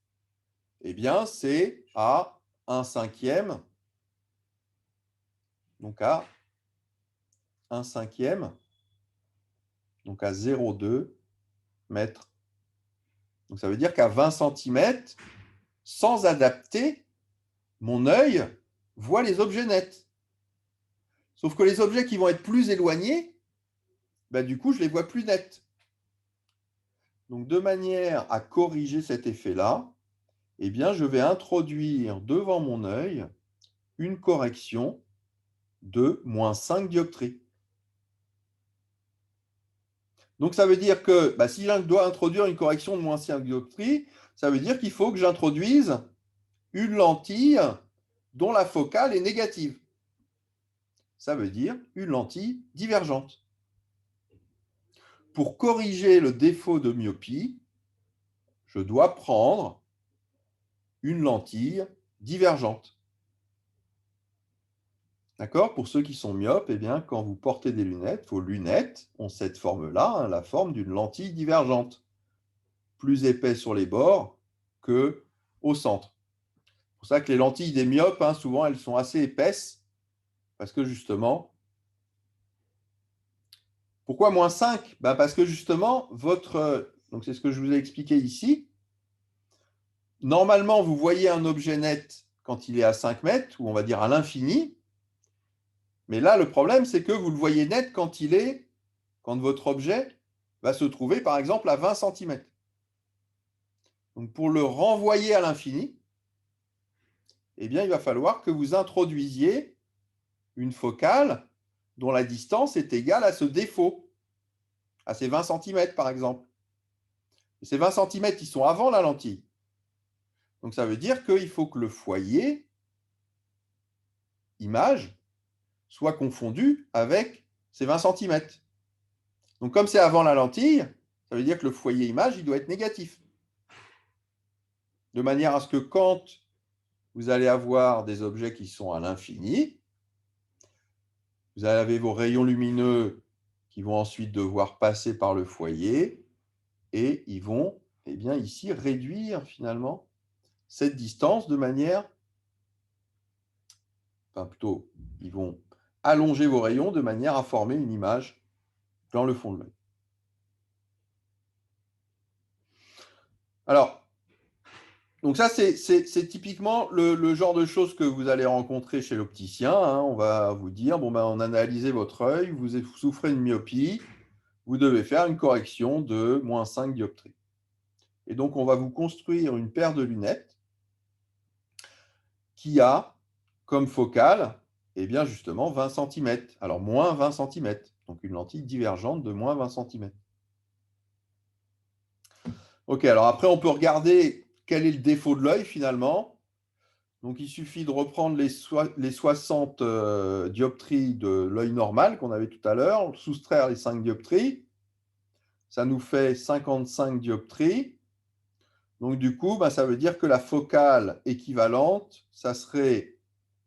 eh bien, c'est à 1/5, donc à 1/5, donc à 0,2 mètres. Donc ça veut dire qu'à 20 cm, sans adapter, mon œil voit les objets nets. Sauf que les objets qui vont être plus éloignés, ben, du coup, je les vois plus nets. Donc de manière à corriger cet effet-là, eh bien, je vais introduire devant mon œil une correction de -5 dioptries. Donc ça veut dire que si je dois introduire une correction de -5 dioptries, ça veut dire qu'il faut que j'introduise une lentille dont la focale est négative. Ça veut dire une lentille divergente. Pour corriger le défaut de myopie, je dois prendre une lentille divergente. D'accord? Pour ceux qui sont myopes, eh bien, quand vous portez des lunettes, vos lunettes ont cette forme-là, la forme d'une lentille divergente, plus épais sur les bords qu'au centre. C'est pour ça que les lentilles des myopes, souvent, elles sont assez épaisses, parce que justement, pourquoi -5? Parce que justement, donc c'est ce que je vous ai expliqué ici, normalement, vous voyez un objet net quand il est à 5 mètres, ou on va dire à l'infini, mais là, le problème, c'est que vous le voyez net quand votre objet va se trouver, par exemple, à 20 cm. Donc, pour le renvoyer à l'infini, eh bien, il va falloir que vous introduisiez une focale dont la distance est égale à ce défaut, à ces 20 cm, par exemple. Et ces 20 cm, ils sont avant la lentille. Donc, ça veut dire qu'il faut que le foyer image soit confondu avec ces 20 cm. Donc, comme c'est avant la lentille, ça veut dire que le foyer image, il doit être négatif. De manière à ce que quand vous allez avoir des objets qui sont à l'infini, vous avez vos rayons lumineux qui vont ensuite devoir passer par le foyer et ils vont, eh bien, ici, réduire finalement cette distance de manière, enfin plutôt, ils vont allonger vos rayons de manière à former une image dans le fond de l'œil. Alors, donc ça, c'est typiquement le genre de choses que vous allez rencontrer chez l'opticien. On va vous dire, bon, on a analysé votre œil, vous souffrez de myopie, vous devez faire une correction de -5 dioptries. Et donc, on va vous construire une paire de lunettes qui a comme focale, eh bien, justement, 20 cm. Alors, -20 cm. Donc, une lentille divergente de -20 cm. OK, alors après, on peut regarder quel est le défaut de l'œil, finalement. Donc, il suffit de reprendre les 60 dioptries de l'œil normal qu'on avait tout à l'heure, soustraire les 5 dioptries. Ça nous fait 55 dioptries. Donc, du coup, ça veut dire que la focale équivalente, ça serait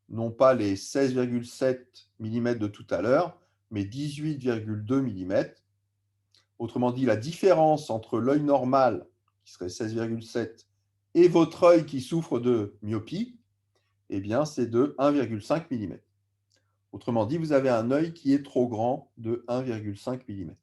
non pas les 16,7 mm de tout à l'heure, mais 18,2 mm. Autrement dit, la différence entre l'œil normal, qui serait 16,7, et votre œil qui souffre de myopie, eh bien, c'est de 1,5 mm. Autrement dit, vous avez un œil qui est trop grand de 1,5 mm.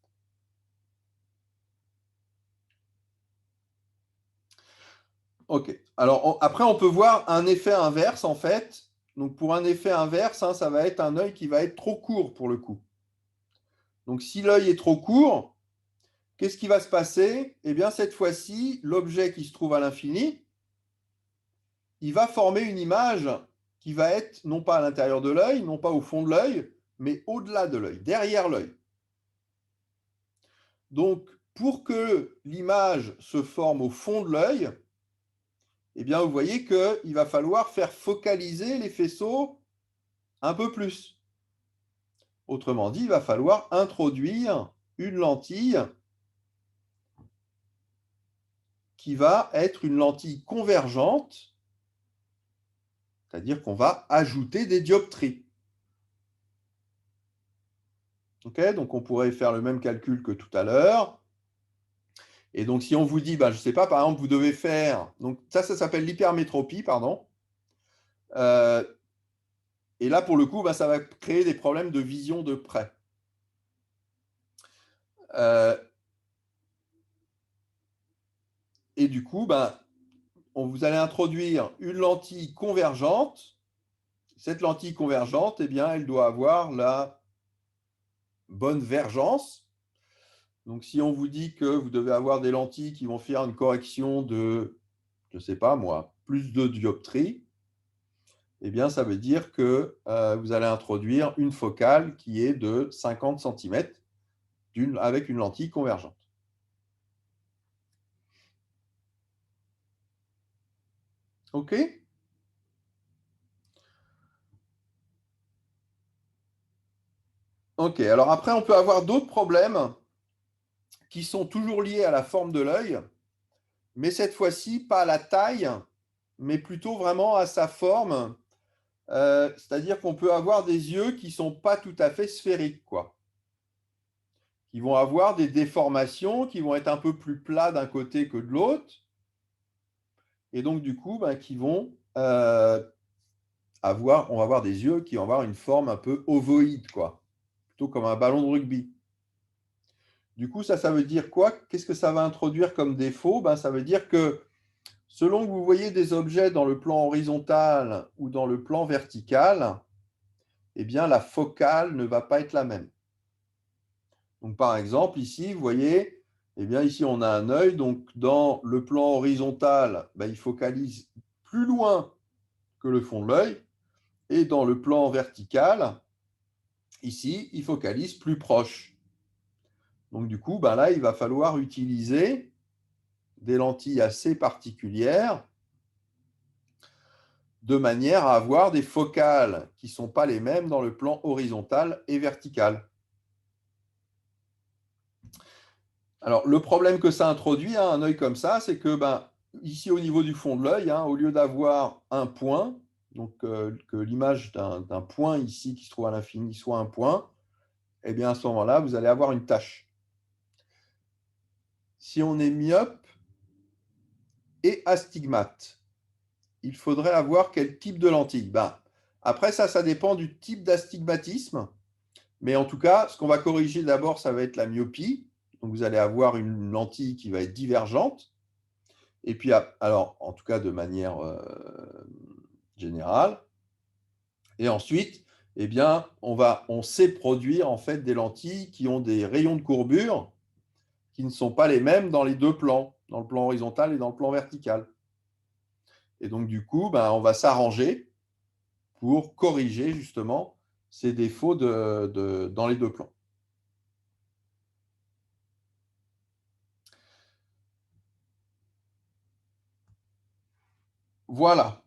OK. Alors, après, on peut voir un effet inverse, en fait. Donc, pour un effet inverse, ça va être un œil qui va être trop court, pour le coup. Donc, si l'œil est trop court, qu'est-ce qui va se passer? Eh bien, cette fois-ci, l'objet qui se trouve à l'infini, il va former une image qui va être non pas à l'intérieur de l'œil, non pas au fond de l'œil, mais au-delà de l'œil, derrière l'œil. Donc, pour que l'image se forme au fond de l'œil, eh bien, vous voyez qu'il va falloir faire focaliser les faisceaux un peu plus. Autrement dit, il va falloir introduire une lentille qui va être une lentille convergente, c'est-à-dire qu'on va ajouter des dioptries. Okay, donc, on pourrait faire le même calcul que tout à l'heure. Et donc, si on vous dit, je ne sais pas, par exemple, vous devez faire, donc ça s'appelle l'hypermétropie, pardon. Et là, pour le coup, ça va créer des problèmes de vision de près. Et du coup, vous allez introduire une lentille convergente. Cette lentille convergente, elle doit avoir la bonne vergence. Donc, si on vous dit que vous devez avoir des lentilles qui vont faire une correction de, je ne sais pas moi, plus de dioptrie, ça veut dire que vous allez introduire une focale qui est de 50 cm avec une lentille convergente. OK? OK, alors après, on peut avoir d'autres problèmes qui sont toujours liés à la forme de l'œil, mais cette fois-ci, pas à la taille, mais plutôt vraiment à sa forme. C'est-à-dire qu'on peut avoir des yeux qui ne sont pas tout à fait sphériques, quoi. Qui vont avoir des déformations, qui vont être un peu plus plats d'un côté que de l'autre, et donc du coup, qui vont on va avoir des yeux qui vont avoir une forme un peu ovoïde, quoi, plutôt comme un ballon de rugby. Du coup, ça veut dire quoi? Qu'est-ce que ça va introduire comme défaut? Ça veut dire que selon que vous voyez des objets dans le plan horizontal ou dans le plan vertical, la focale ne va pas être la même. Donc, par exemple, ici, vous voyez, ici, on a un œil. Donc, dans le plan horizontal, il focalise plus loin que le fond de l'œil. Et dans le plan vertical, ici, il focalise plus proche. Donc, du coup, là, il va falloir utiliser des lentilles assez particulières de manière à avoir des focales qui ne sont pas les mêmes dans le plan horizontal et vertical. Alors, le problème que ça introduit, un œil comme ça, c'est que ici, au niveau du fond de l'œil, au lieu d'avoir un point, donc que l'image d'un point ici qui se trouve à l'infini soit un point, à ce moment-là, vous allez avoir une tache. Si on est myope et astigmate, il faudrait avoir quel type de lentille? Après, ça dépend du type d'astigmatisme. Mais en tout cas, ce qu'on va corriger d'abord, ça va être la myopie. Donc, vous allez avoir une lentille qui va être divergente. Et puis, alors, en tout cas, de manière générale. Et ensuite, on sait produire en fait des lentilles qui ont des rayons de courbure qui ne sont pas les mêmes dans les deux plans, dans le plan horizontal et dans le plan vertical. Et donc, du coup, on va s'arranger pour corriger justement ces défauts dans les deux plans. Voilà.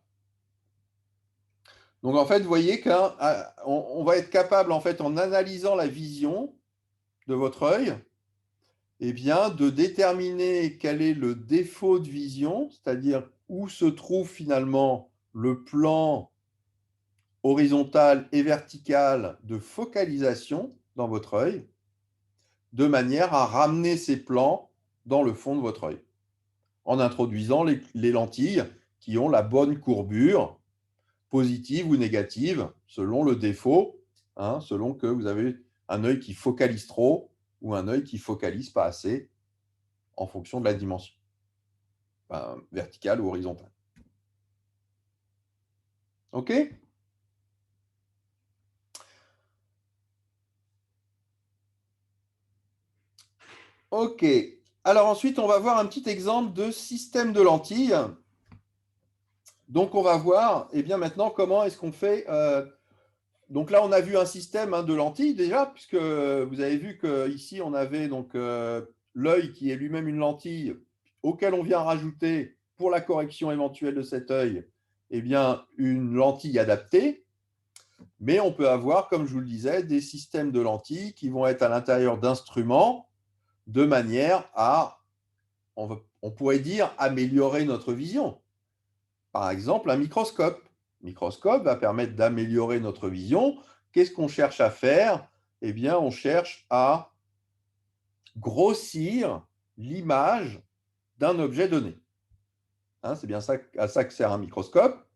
Donc, en fait, vous voyez qu'on va être capable, en fait, en analysant la vision de votre œil, de déterminer quel est le défaut de vision, c'est-à-dire où se trouve finalement le plan horizontal et vertical de focalisation dans votre œil, de manière à ramener ces plans dans le fond de votre œil, en introduisant les lentilles qui ont la bonne courbure, positive ou négative, selon le défaut, selon que vous avez un œil qui focalise trop ou un œil qui focalise pas assez, en fonction de la dimension, verticale ou horizontale. OK? OK. Alors ensuite, on va voir un petit exemple de système de lentilles. Donc, on va voir maintenant comment est-ce qu'on fait. Donc là, on a vu un système de lentilles déjà, puisque vous avez vu qu'ici, on avait donc l'œil qui est lui-même une lentille auquel on vient rajouter pour la correction éventuelle de cet œil une lentille adaptée. Mais on peut avoir, comme je vous le disais, des systèmes de lentilles qui vont être à l'intérieur d'instruments de manière à, on pourrait dire, améliorer notre vision. Par exemple, un microscope. Le microscope va permettre d'améliorer notre vision. Qu'est-ce qu'on cherche à faire? On cherche à grossir l'image d'un objet donné. Hein, c'est bien ça, à ça que sert un microscope.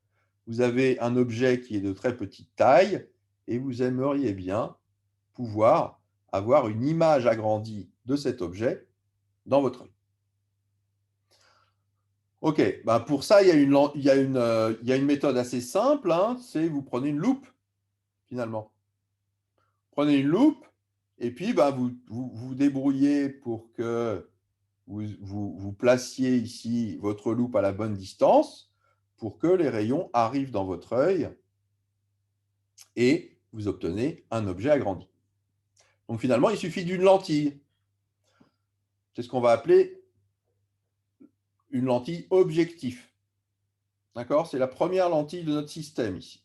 Vous avez un objet qui est de très petite taille et vous aimeriez bien pouvoir avoir une image agrandie de cet objet dans votre œil. OK, ben pour ça, il y a une méthode assez simple, hein, c'est vous prenez une loupe, finalement. Prenez une loupe et puis ben, vous débrouillez pour que vous placiez ici votre loupe à la bonne distance pour que les rayons arrivent dans votre œil et vous obtenez un objet agrandi. Donc finalement, il suffit d'une lentille. C'est ce qu'on va appeler une lentille objectif. D'accord? C'est la première lentille de notre système ici.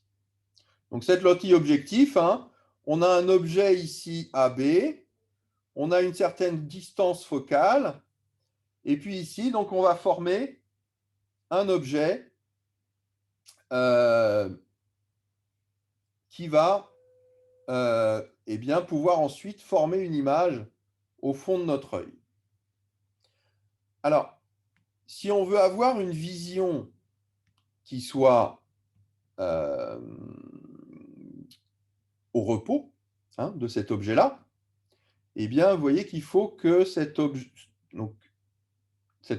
Donc cette lentille objectif, hein, on a un objet ici AB, on a une certaine distance focale, et puis ici, donc on va former un objet qui va eh bien, pouvoir ensuite former une image au fond de notre œil. Alors, si on veut avoir une vision qui soit au repos, hein, de cet objet-là, eh bien, vous voyez qu'il faut que cet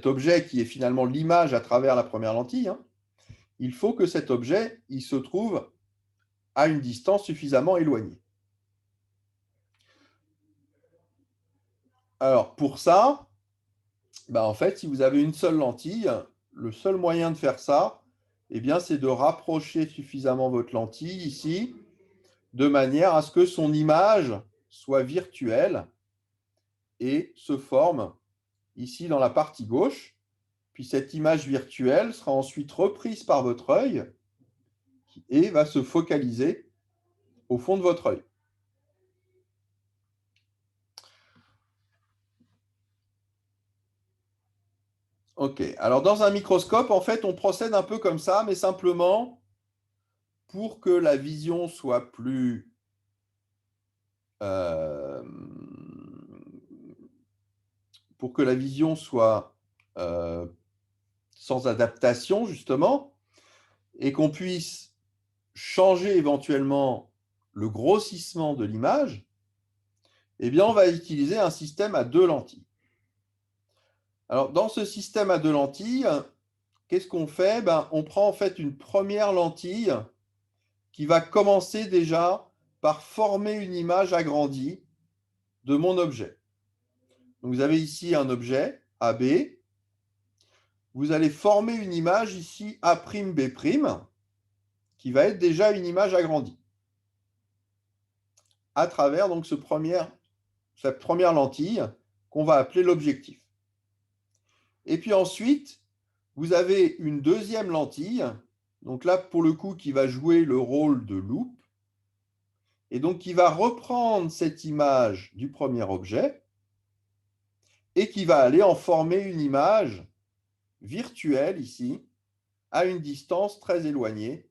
objet qui est finalement l'image à travers la première lentille, hein, il faut que cet objet il se trouve à une distance suffisamment éloignée. Alors, pour ça, ben, en fait, si vous avez une seule lentille, le seul moyen de faire ça, eh bien, c'est de rapprocher suffisamment votre lentille ici, de manière à ce que son image soit virtuelle et se forme ici dans la partie gauche. Puis cette image virtuelle sera ensuite reprise par votre œil et va se focaliser au fond de votre œil. OK. Alors, dans un microscope, en fait, on procède un peu comme ça, mais simplement pour que la vision soit plus pour que la vision soit sans adaptation, justement, et qu'on puisse changer éventuellement le grossissement de l'image, eh bien, on va utiliser un système à deux lentilles. Alors, dans ce système à deux lentilles, qu'est-ce qu'on fait? Ben, on prend en fait une première lentille qui va commencer déjà par former une image agrandie de mon objet. Donc, vous avez ici un objet, AB. Vous allez former une image ici, A'B', qui va être déjà une image agrandie, à travers donc cette première lentille qu'on va appeler l'objectif. Et puis ensuite, vous avez une deuxième lentille, donc là, pour le coup, qui va jouer le rôle de loupe, et donc qui va reprendre cette image du premier objet, et qui va aller en former une image virtuelle ici, à une distance très éloignée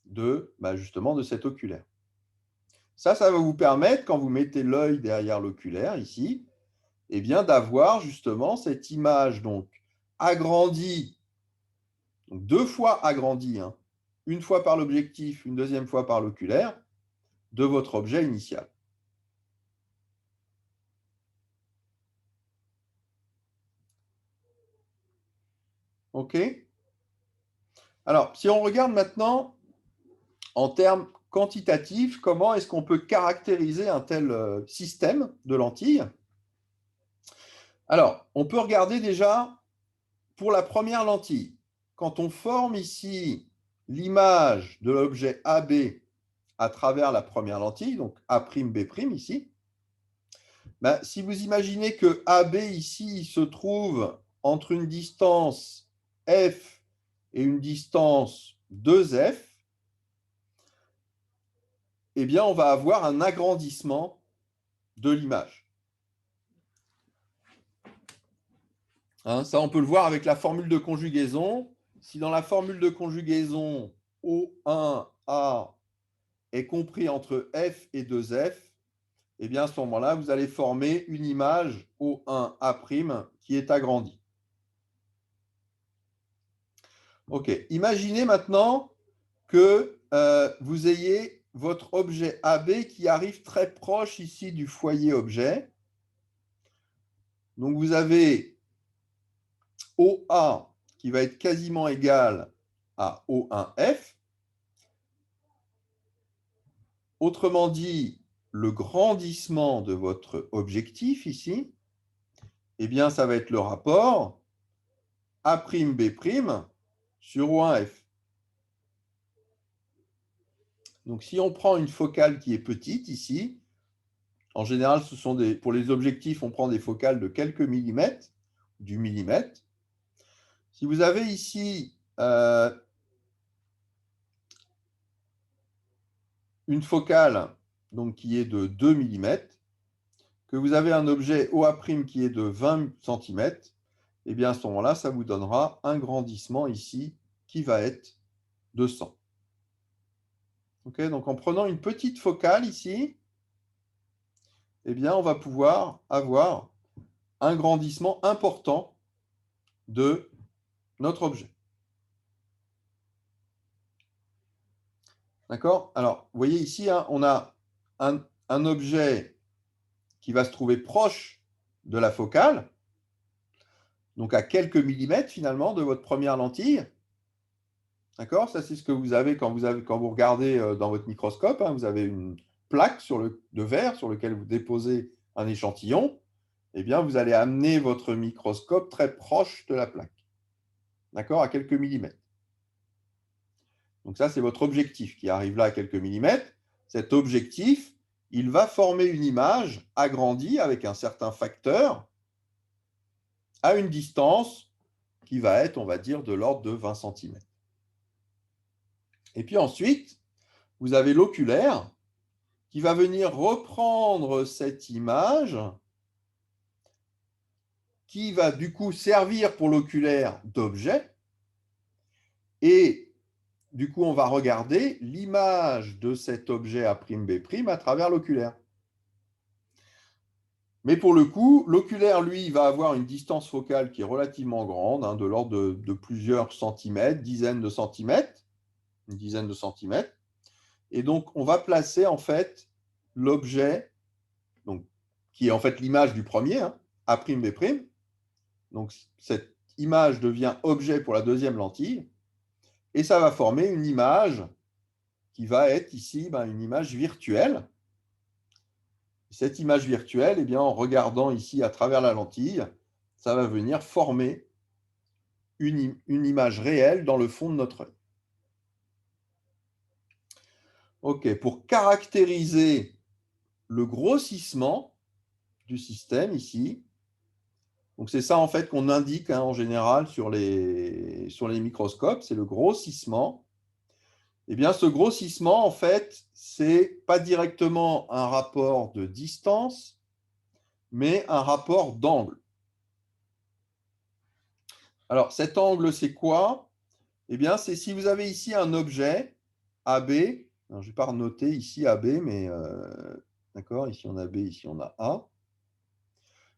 de, justement, de cet oculaire. Ça va vous permettre, quand vous mettez l'œil derrière l'oculaire ici, eh bien, d'avoir justement cette image donc agrandie, donc deux fois agrandie, hein, une fois par l'objectif, une deuxième fois par l'oculaire, de votre objet initial. OK? Alors, si on regarde maintenant en termes quantitatifs, comment est-ce qu'on peut caractériser un tel système de lentilles? Alors, on peut regarder déjà pour la première lentille. Quand on forme ici l'image de l'objet AB à travers la première lentille, donc A'B' ici, si vous imaginez que AB ici se trouve entre une distance F et une distance 2F, eh bien, on va avoir un agrandissement de l'image. Hein, ça, on peut le voir avec la formule de conjugaison. Si dans la formule de conjugaison, O1A est compris entre F et 2F, eh bien, à ce moment-là, vous allez former une image O1A' qui est agrandie. OK. Imaginez maintenant que vous ayez votre objet AB qui arrive très proche ici du foyer objet. Donc, vous avez OA qui va être quasiment égal à O1F. Autrement dit, le grandissement de votre objectif ici, eh bien, ça va être le rapport A'B' sur O1F. Donc, si on prend une focale qui est petite ici, en général, pour les objectifs, on prend des focales de quelques millimètres, du millimètre. Si vous avez ici une focale donc, qui est de 2 mm, que vous avez un objet OA' qui est de 20 cm, eh bien à ce moment-là, ça vous donnera un grandissement ici qui va être de 100. Okay, donc en prenant une petite focale ici, eh bien on va pouvoir avoir un grandissement important de notre objet. D'accord? Alors, vous voyez ici, hein, on a un objet qui va se trouver proche de la focale, donc à quelques millimètres finalement de votre première lentille. D'accord? Ça, c'est ce que vous avez quand vous regardez dans votre microscope, hein, vous avez une plaque de verre sur laquelle vous déposez un échantillon. Eh bien, vous allez amener votre microscope très proche de la plaque. D'accord? À quelques millimètres. Donc ça, c'est votre objectif qui arrive là à quelques millimètres. Cet objectif, il va former une image agrandie avec un certain facteur à une distance qui va être, on va dire, de l'ordre de 20 cm. Et puis ensuite, vous avez l'oculaire qui va venir reprendre cette image qui va du coup servir pour l'oculaire d'objet. Et du coup, on va regarder l'image de cet objet A'B' à travers l'oculaire. Mais pour le coup, l'oculaire, lui, va avoir une distance focale qui est relativement grande, hein, de l'ordre de plusieurs centimètres, dizaines de centimètres, une dizaine de centimètres. Et donc, on va placer en fait l'objet, qui est en fait l'image du premier, hein, A'B'. Donc, cette image devient objet pour la deuxième lentille. Et ça va former une image qui va être ici une image virtuelle. Cette image virtuelle, eh bien, en regardant ici à travers la lentille, ça va venir former une image réelle dans le fond de notre œil. OK, pour caractériser le grossissement du système ici, donc c'est ça en fait qu'on indique en général sur les microscopes, c'est le grossissement. Eh bien, ce grossissement, en fait, c'est pas directement un rapport de distance, mais un rapport d'angle. Alors, cet angle, c'est quoi? Eh bien, c'est si vous avez ici un objet AB, alors, je ne vais pas noter ici AB, mais d'accord, ici on a B, ici on a A.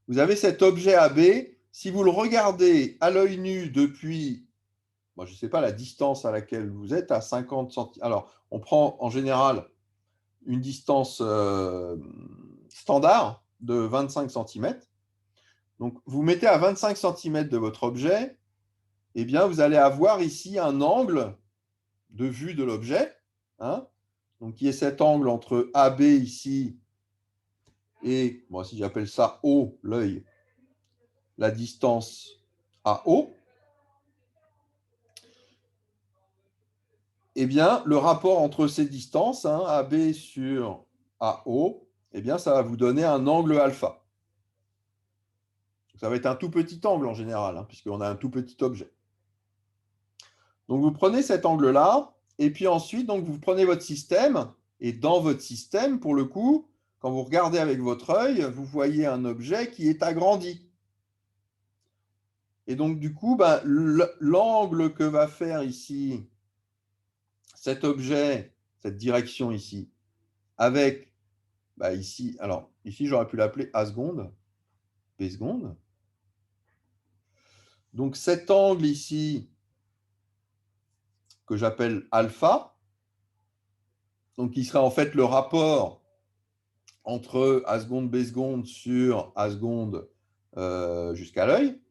Vous avez cet objet AB, si vous le regardez à l'œil nu depuis, moi, je ne sais pas la distance à laquelle vous êtes, à 50 cm. Alors, on prend en général une distance standard de 25 cm. Donc, vous mettez à 25 cm de votre objet, eh bien, vous allez avoir ici un angle de vue de l'objet, hein, donc qui est cet angle entre AB ici et, moi, si j'appelle ça O, l'œil, la distance AO. Eh bien, le rapport entre ces distances, hein, AB sur AO, eh bien, ça va vous donner un angle alpha. Ça va être un tout petit angle en général, hein, puisqu'on a un tout petit objet. Donc, vous prenez cet angle-là, et puis ensuite, donc, vous prenez votre système, et dans votre système, pour le coup, quand vous regardez avec votre œil, vous voyez un objet qui est agrandi. Et donc, du coup, l'angle que va faire ici cet objet, cette direction ici, avec bah ici, alors, ici, j'aurais pu l'appeler A seconde, B seconde. Donc cet angle ici, que j'appelle alpha, donc qui serait en fait le rapport entre A seconde, B seconde sur A seconde jusqu'à l'œil.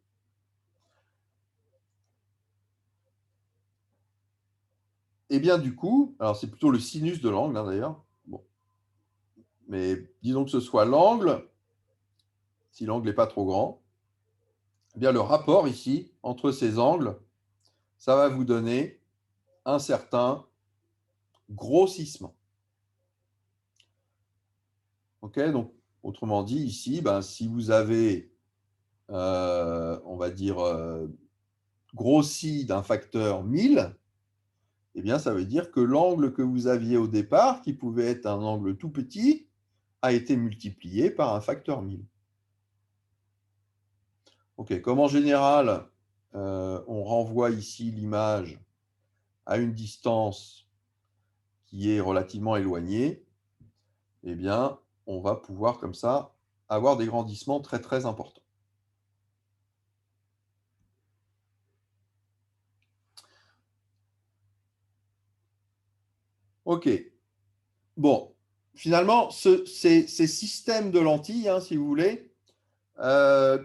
Et bien du coup, alors c'est plutôt le sinus de l'angle d'ailleurs, bon. Mais disons que ce soit l'angle, si l'angle n'est pas trop grand, eh bien le rapport ici entre ces angles, ça va vous donner un certain grossissement. Ok, donc autrement dit ici, ben, si vous avez, on va dire, grossi d'un facteur 1000, eh bien ça veut dire que l'angle que vous aviez au départ, qui pouvait être un angle tout petit, a été multiplié par un facteur 1000. Ok, comme en général, on renvoie ici l'image à une distance qui est relativement éloignée, eh bien, on va pouvoir comme ça avoir des grandissements très très importants. Ok. Bon, finalement, ces systèmes de lentilles, hein, si vous voulez, il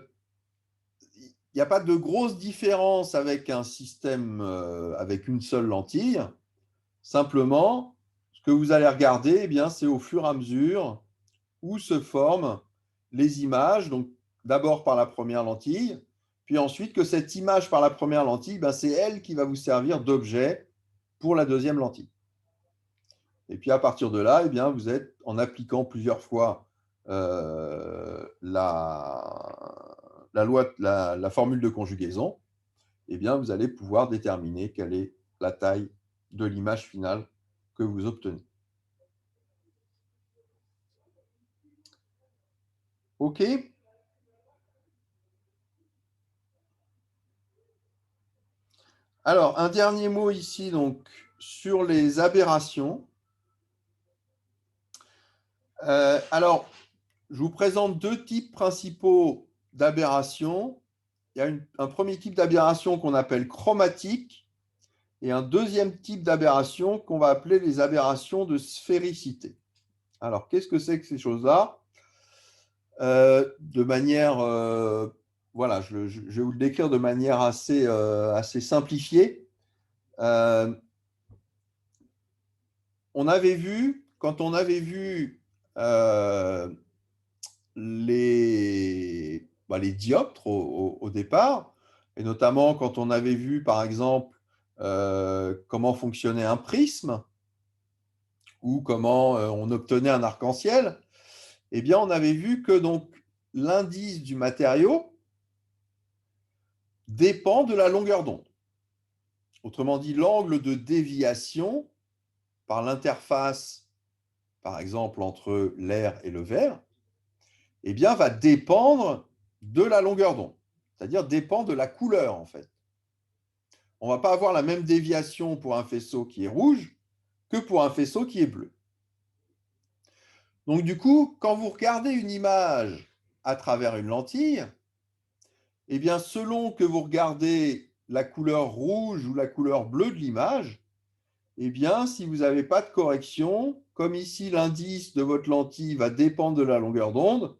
n'y a pas de grosse différence avec un système avec une seule lentille. Simplement, ce que vous allez regarder, eh bien, c'est au fur et à mesure où se forment les images, donc d'abord par la première lentille, puis ensuite que cette image par la première lentille, ben, c'est elle qui va vous servir d'objet pour la deuxième lentille. Et puis à partir de là, eh bien, vous êtes, en appliquant plusieurs fois la formule de conjugaison, eh bien, vous allez pouvoir déterminer quelle est la taille de l'image finale que vous obtenez. OK? Alors, un dernier mot ici donc, sur les aberrations. Alors, je vous présente deux types principaux d'aberrations. Il y a un premier type d'aberration qu'on appelle chromatique et un deuxième type d'aberration qu'on va appeler les aberrations de sphéricité. Alors, qu'est-ce que c'est que ces choses-là? De manière, voilà, je vais vous le décrire de manière assez simplifiée. On avait vu, quand on avait vu les dioptres au départ, et notamment quand on avait vu, par exemple, comment fonctionnait un prisme, ou comment on obtenait un arc-en-ciel, eh bien, on avait vu que donc l'indice du matériau dépend de la longueur d'onde. Autrement dit, l'angle de déviation par l'interface, par exemple, entre l'air et le verre, eh bien, va dépendre de la longueur d'onde, c'est-à-dire dépend de la couleur, en fait. On ne va pas avoir la même déviation pour un faisceau qui est rouge que pour un faisceau qui est bleu. Donc, du coup, quand vous regardez une image à travers une lentille, eh bien, selon que vous regardez la couleur rouge ou la couleur bleue de l'image, eh bien, si vous n'avez pas de correction, comme ici l'indice de votre lentille va dépendre de la longueur d'onde,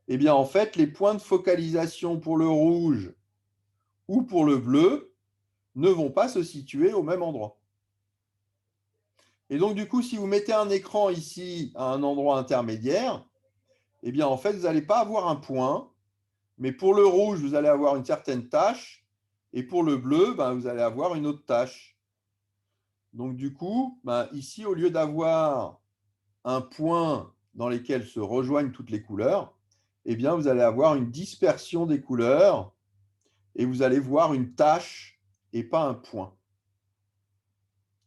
eh bien, en fait, les points de focalisation pour le rouge ou pour le bleu ne vont pas se situer au même endroit. Et donc, du coup, si vous mettez un écran ici à un endroit intermédiaire, eh bien, en fait, vous n'allez pas avoir un point, mais pour le rouge, vous allez avoir une certaine tâche, et pour le bleu, ben, vous allez avoir une autre tâche. Donc, du coup, ben, ici, au lieu d'avoir un point dans lequel se rejoignent toutes les couleurs, eh bien, vous allez avoir une dispersion des couleurs et vous allez voir une tache et pas un point.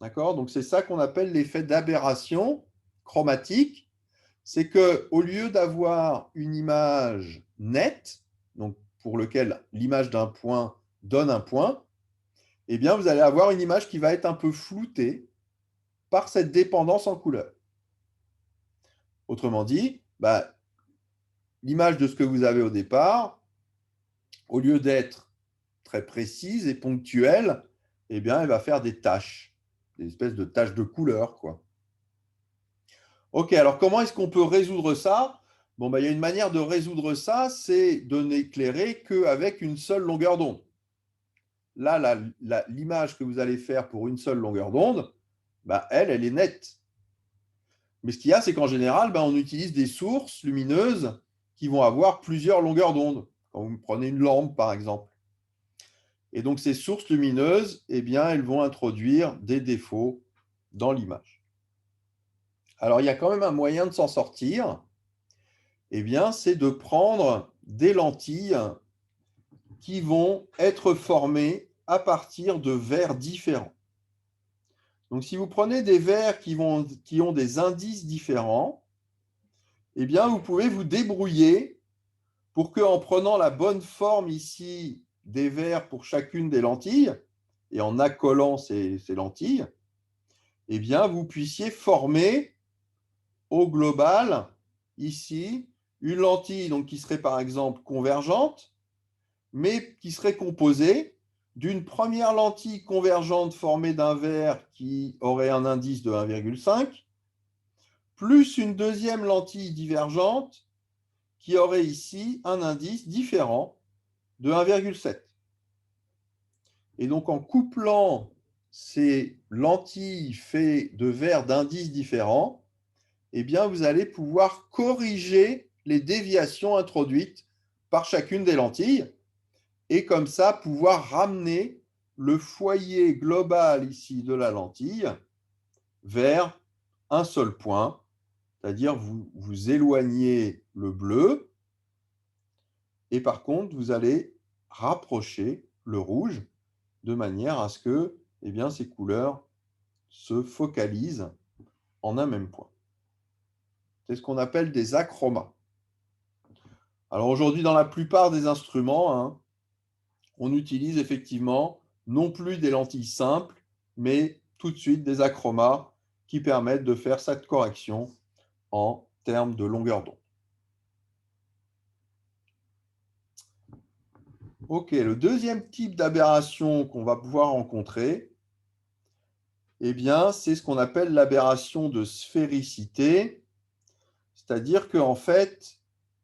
D'accord? Donc, c'est ça qu'on appelle l'effet d'aberration chromatique. C'est qu'au lieu d'avoir une image nette, donc pour lequel l'image d'un point donne un point, eh bien, vous allez avoir une image qui va être un peu floutée par cette dépendance en couleur. Autrement dit, l'image de ce que vous avez au départ, au lieu d'être très précise et ponctuelle, eh bien, elle va faire des taches, des espèces de taches de couleur, quoi. Ok, alors comment est-ce qu'on peut résoudre ça? Bon, il y a une manière de résoudre ça, c'est de n'éclairer qu'avec une seule longueur d'onde. Là, l'image que vous allez faire pour une seule longueur d'onde, elle est nette. Mais ce qu'il y a, c'est qu'en général, on utilise des sources lumineuses qui vont avoir plusieurs longueurs d'onde. Quand vous prenez une lampe, par exemple. Et donc, ces sources lumineuses, eh bien, elles vont introduire des défauts dans l'image. Alors, il y a quand même un moyen de s'en sortir. Eh bien, c'est de prendre des lentilles qui vont être formées à partir de verres différents. Donc, si vous prenez des verres qui ont des indices différents, eh bien, vous pouvez vous débrouiller pour qu'en prenant la bonne forme ici des verres pour chacune des lentilles et en accolant ces lentilles, eh bien, vous puissiez former au global ici une lentille donc, qui serait par exemple convergente, mais qui serait composée d'une première lentille convergente formée d'un verre qui aurait un indice de 1,5, plus une deuxième lentille divergente qui aurait ici un indice différent de 1,7. Et donc, en couplant ces lentilles faites de verres d'indices différents, eh bien, vous allez pouvoir corriger les déviations introduites par chacune des lentilles et comme ça, pouvoir ramener le foyer global ici de la lentille vers un seul point, c'est-à-dire vous éloignez le bleu et par contre, vous allez rapprocher le rouge de manière à ce que ces couleurs se focalisent en un même point. C'est ce qu'on appelle des achromas. Alors aujourd'hui, dans la plupart des instruments, on utilise effectivement non plus des lentilles simples, mais tout de suite des achromas qui permettent de faire cette correction en termes de longueur d'onde. Ok, le deuxième type d'aberration qu'on va pouvoir rencontrer, c'est ce qu'on appelle l'aberration de sphéricité, c'est-à-dire qu'en fait,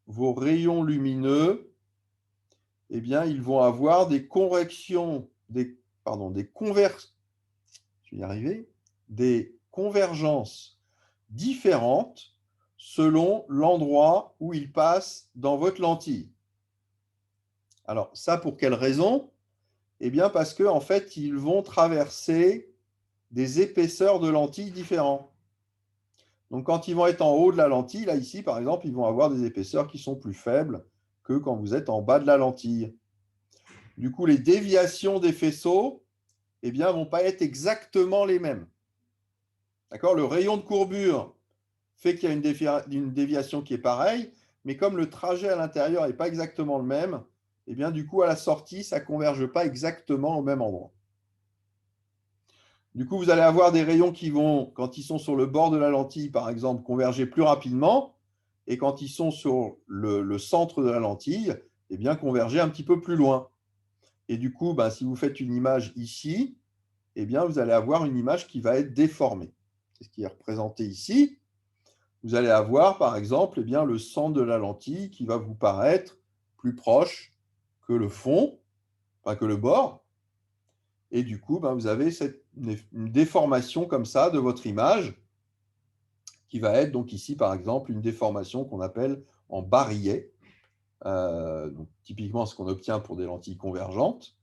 vos rayons lumineux, ils vont avoir des corrections, des convergences différentes selon l'endroit où ils passent dans votre lentille. Alors, ça, pour quelle raison? Parce qu'en fait, ils vont traverser des épaisseurs de lentilles différentes. Donc, quand ils vont être en haut de la lentille, là, ici, par exemple, ils vont avoir des épaisseurs qui sont plus faibles que quand vous êtes en bas de la lentille. Du coup, les déviations des faisceaux, vont pas être exactement les mêmes. D'accord? Le rayon de courbure fait qu'il y a une déviation qui est pareille, mais comme le trajet à l'intérieur n'est pas exactement le même, du coup, à la sortie, ça ne converge pas exactement au même endroit. Du coup, vous allez avoir des rayons qui vont, quand ils sont sur le bord de la lentille, par exemple, converger plus rapidement, et quand ils sont sur le centre de la lentille, converger un petit peu plus loin. Et du coup, si vous faites une image ici, vous allez avoir une image qui va être déformée. C'est ce qui est représenté ici. Vous allez avoir, par exemple, le centre de la lentille qui va vous paraître plus proche que le fond, enfin que le bord. Et du coup, vous avez une déformation comme ça de votre image qui va être donc ici, par exemple, une déformation qu'on appelle en barillet. Donc, typiquement, ce qu'on obtient pour des lentilles convergentes.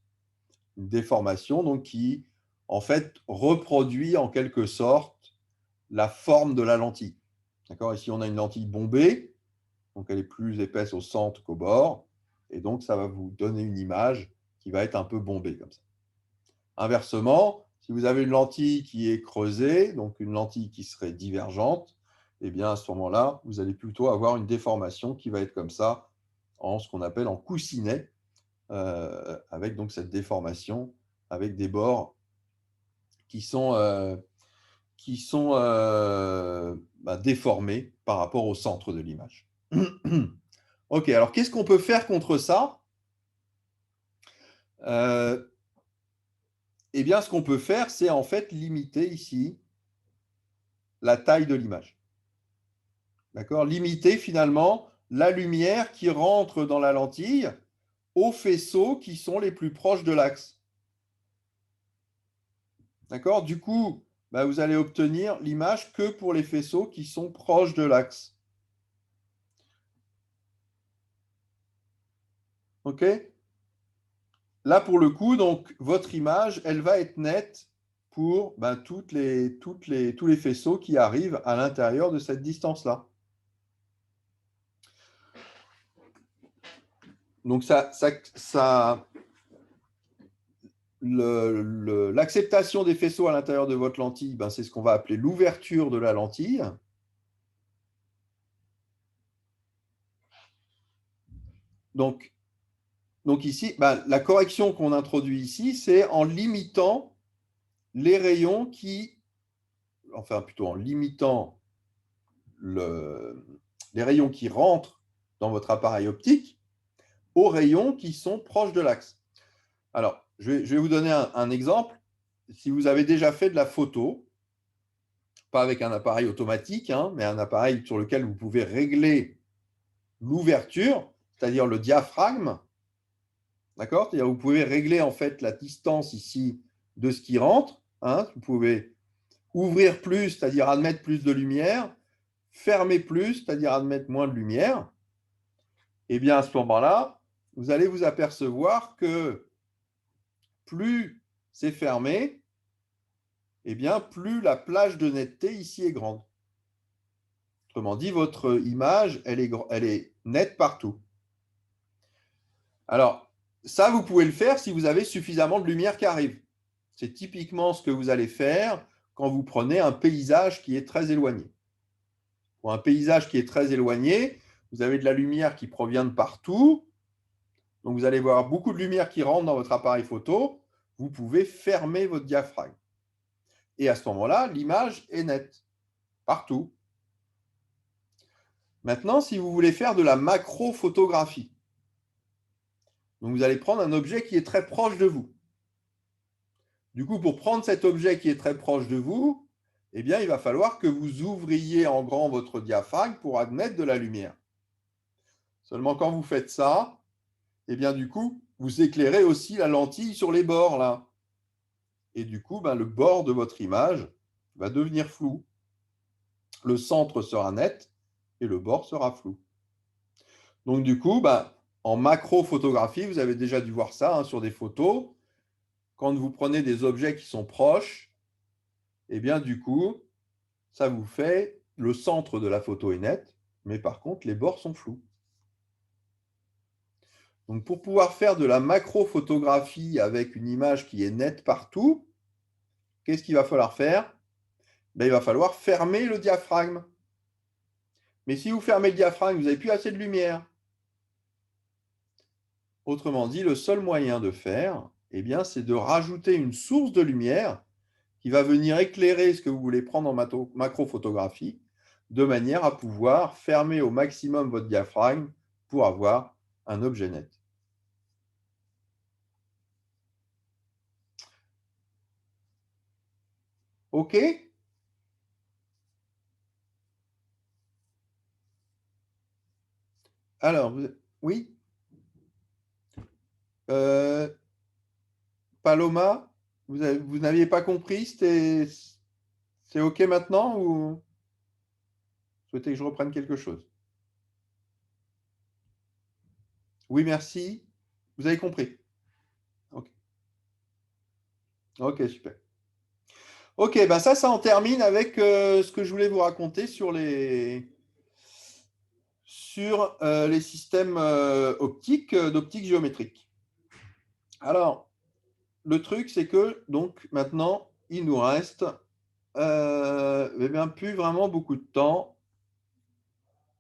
Une déformation donc, qui, en fait, reproduit en quelque sorte la forme de la lentille. D'accord? Ici, on a une lentille bombée, donc elle est plus épaisse au centre qu'au bord, et donc ça va vous donner une image qui va être un peu bombée comme ça. Inversement, si vous avez une lentille qui est creusée, donc une lentille qui serait divergente, à ce moment-là, vous allez plutôt avoir une déformation qui va être comme ça, en ce qu'on appelle en coussinet, avec donc cette déformation, avec des bords qui sont déformés par rapport au centre de l'image. Ok, alors qu'est-ce qu'on peut faire contre ça? Eh bien, ce qu'on peut faire, c'est en fait limiter ici la taille de l'image. D'accord? Limiter finalement la lumière qui rentre dans la lentille aux faisceaux qui sont les plus proches de l'axe. D'accord? Du coup, vous allez obtenir l'image que pour les faisceaux qui sont proches de l'axe. OK? Là, pour le coup, donc, votre image, elle va être nette pour tous les faisceaux qui arrivent à l'intérieur de cette distance-là. Donc, l'acceptation des faisceaux à l'intérieur de votre lentille, c'est ce qu'on va appeler l'ouverture de la lentille. Donc ici, la correction qu'on introduit ici, c'est en limitant les rayons en limitant les rayons qui rentrent dans votre appareil optique aux rayons qui sont proches de l'axe. Alors, je vais vous donner un exemple. Si vous avez déjà fait de la photo, pas avec un appareil automatique, mais un appareil sur lequel vous pouvez régler l'ouverture, c'est-à-dire le diaphragme, d'accord? C'est-à-dire vous pouvez régler en fait la distance ici de ce qui rentre. Vous pouvez ouvrir plus, c'est-à-dire admettre plus de lumière, fermer plus, c'est-à-dire admettre moins de lumière. Et bien à ce moment-là, vous allez vous apercevoir que plus c'est fermé, et bien plus la plage de netteté ici est grande. Autrement dit, votre image, elle est nette partout. Alors, ça, vous pouvez le faire si vous avez suffisamment de lumière qui arrive. C'est typiquement ce que vous allez faire quand vous prenez un paysage qui est très éloigné. Pour un paysage qui est très éloigné, vous avez de la lumière qui provient de partout. Donc, vous allez voir beaucoup de lumière qui rentre dans votre appareil photo. Vous pouvez fermer votre diaphragme. Et à ce moment-là, l'image est nette, partout. Maintenant, si vous voulez faire de la macrophotographie, donc vous allez prendre un objet qui est très proche de vous. Du coup, pour prendre cet objet qui est très proche de vous, eh bien, il va falloir que vous ouvriez en grand votre diaphragme pour admettre de la lumière. Seulement, quand vous faites ça, eh bien, du coup, vous éclairez aussi la lentille sur les bords, là. Et du coup, le bord de votre image va devenir flou. Le centre sera net et le bord sera flou. Donc, du coup, en macrophotographie, vous avez déjà dû voir ça sur des photos. Quand vous prenez des objets qui sont proches, eh bien, du coup, ça vous fait le centre de la photo est net, mais par contre, les bords sont flous. Donc, pour pouvoir faire de la macrophotographie avec une image qui est nette partout, qu'est-ce qu'il va falloir faire? Il va falloir fermer le diaphragme. Mais si vous fermez le diaphragme, vous n'avez plus assez de lumière. Autrement dit, le seul moyen de faire, c'est de rajouter une source de lumière qui va venir éclairer ce que vous voulez prendre en macrophotographie, de manière à pouvoir fermer au maximum votre diaphragme pour avoir un objet net. OK? Alors, oui? Paloma, vous n'aviez pas compris? C'est OK maintenant ou vous souhaitez que je reprenne quelque chose? Oui, merci. Vous avez compris? OK. OK, super. OK, ça en termine avec ce que je voulais vous raconter sur les systèmes optiques, d'optique géométrique. Alors, le truc, c'est que donc maintenant, il nous reste plus vraiment beaucoup de temps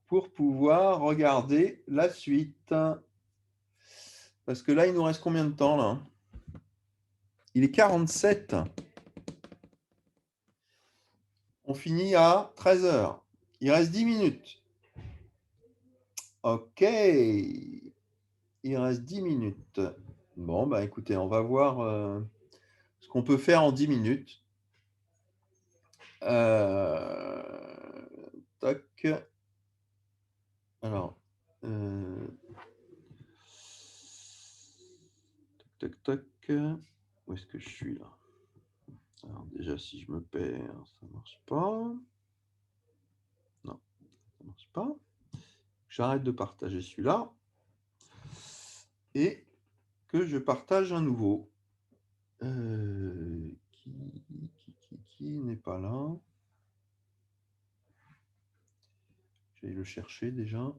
pour pouvoir regarder la suite. Parce que là, il nous reste combien de temps là? Il est 47. On finit à 13 heures. Il reste 10 minutes. OK. Il reste 10 minutes. Bon, bah écoutez, on va voir ce qu'on peut faire en 10 minutes. Tac. Alors, tac, tac, tac. Où est-ce que je suis là? Alors déjà, si je me perds, ça ne marche pas. Non, ça ne marche pas. J'arrête de partager celui-là. Et que je partage un nouveau. Qui n'est pas là? Je vais le chercher déjà.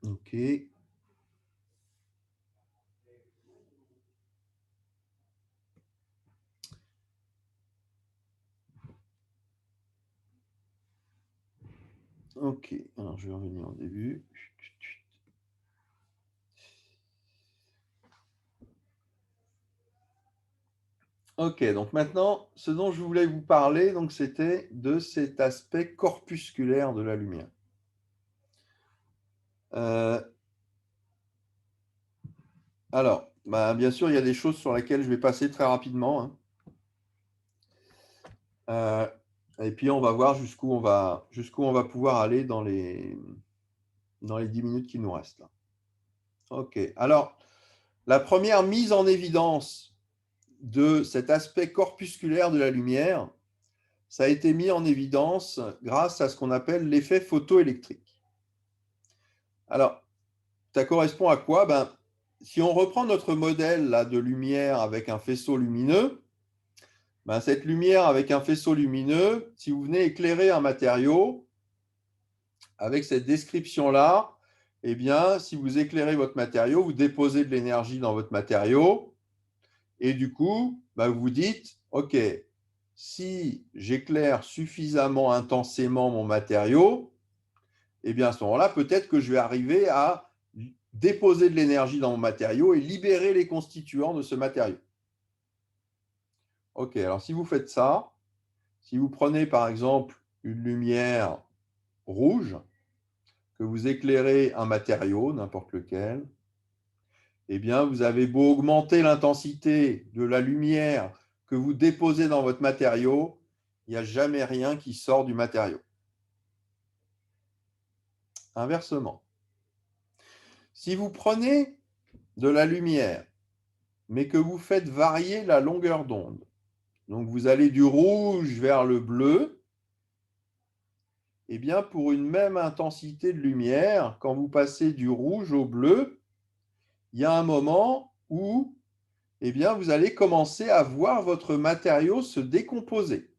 OK. OK. Alors, je vais revenir au début. OK. Donc maintenant, ce dont je voulais vous parler, donc, c'était de cet aspect corpusculaire de la lumière. Alors, bah, bien sûr, il y a des choses sur lesquelles je vais passer très rapidement, hein. Et puis, on va voir jusqu'où on va pouvoir aller dans les 10 minutes qui nous restent là. OK. Alors, la première mise en évidence de cet aspect corpusculaire de la lumière, ça a été mis en évidence grâce à ce qu'on appelle l'effet photoélectrique. Alors, ça correspond à quoi? Ben, si on reprend notre modèle là, de lumière avec un faisceau lumineux, ben, cette lumière avec un faisceau lumineux, si vous venez éclairer un matériau, avec cette description-là, eh bien, si vous éclairez votre matériau, vous déposez de l'énergie dans votre matériau, et du coup, ben, vous vous dites, OK, si j'éclaire suffisamment intensément mon matériau, eh bien, à ce moment-là, peut-être que je vais arriver à déposer de l'énergie dans mon matériau et libérer les constituants de ce matériau. OK, alors si vous faites ça, si vous prenez par exemple une lumière rouge, que vous éclairez un matériau, n'importe lequel, eh bien, vous avez beau augmenter l'intensité de la lumière que vous déposez dans votre matériau, il n'y a jamais rien qui sort du matériau. Inversement, si vous prenez de la lumière, mais que vous faites varier la longueur d'onde, donc vous allez du rouge vers le bleu, eh bien, pour une même intensité de lumière, quand vous passez du rouge au bleu, il y a un moment où eh bien, vous allez commencer à voir votre matériau se décomposer.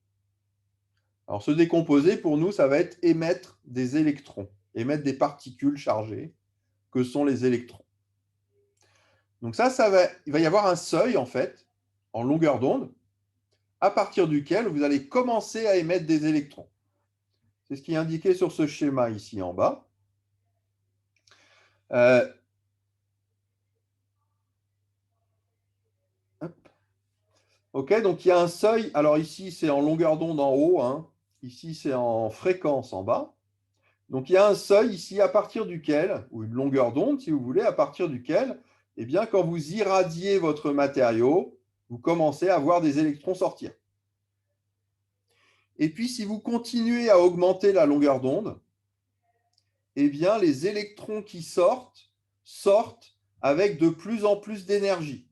Alors, se décomposer, pour nous, ça va être émettre des électrons, émettre des particules chargées, que sont les électrons. Donc ça il va y avoir un seuil, en fait, en longueur d'onde, à partir duquel vous allez commencer à émettre des électrons. C'est ce qui est indiqué sur ce schéma ici en bas. OK, donc il y a un seuil. Alors ici, c'est en longueur d'onde en haut, hein. Ici, c'est en fréquence en bas. Donc il y a un seuil ici à partir duquel, ou une longueur d'onde si vous voulez, à partir duquel, eh bien, quand vous irradiez votre matériau, vous commencez à voir des électrons sortir. Et puis si vous continuez à augmenter la longueur d'onde, eh bien, les électrons qui sortent avec de plus en plus d'énergie.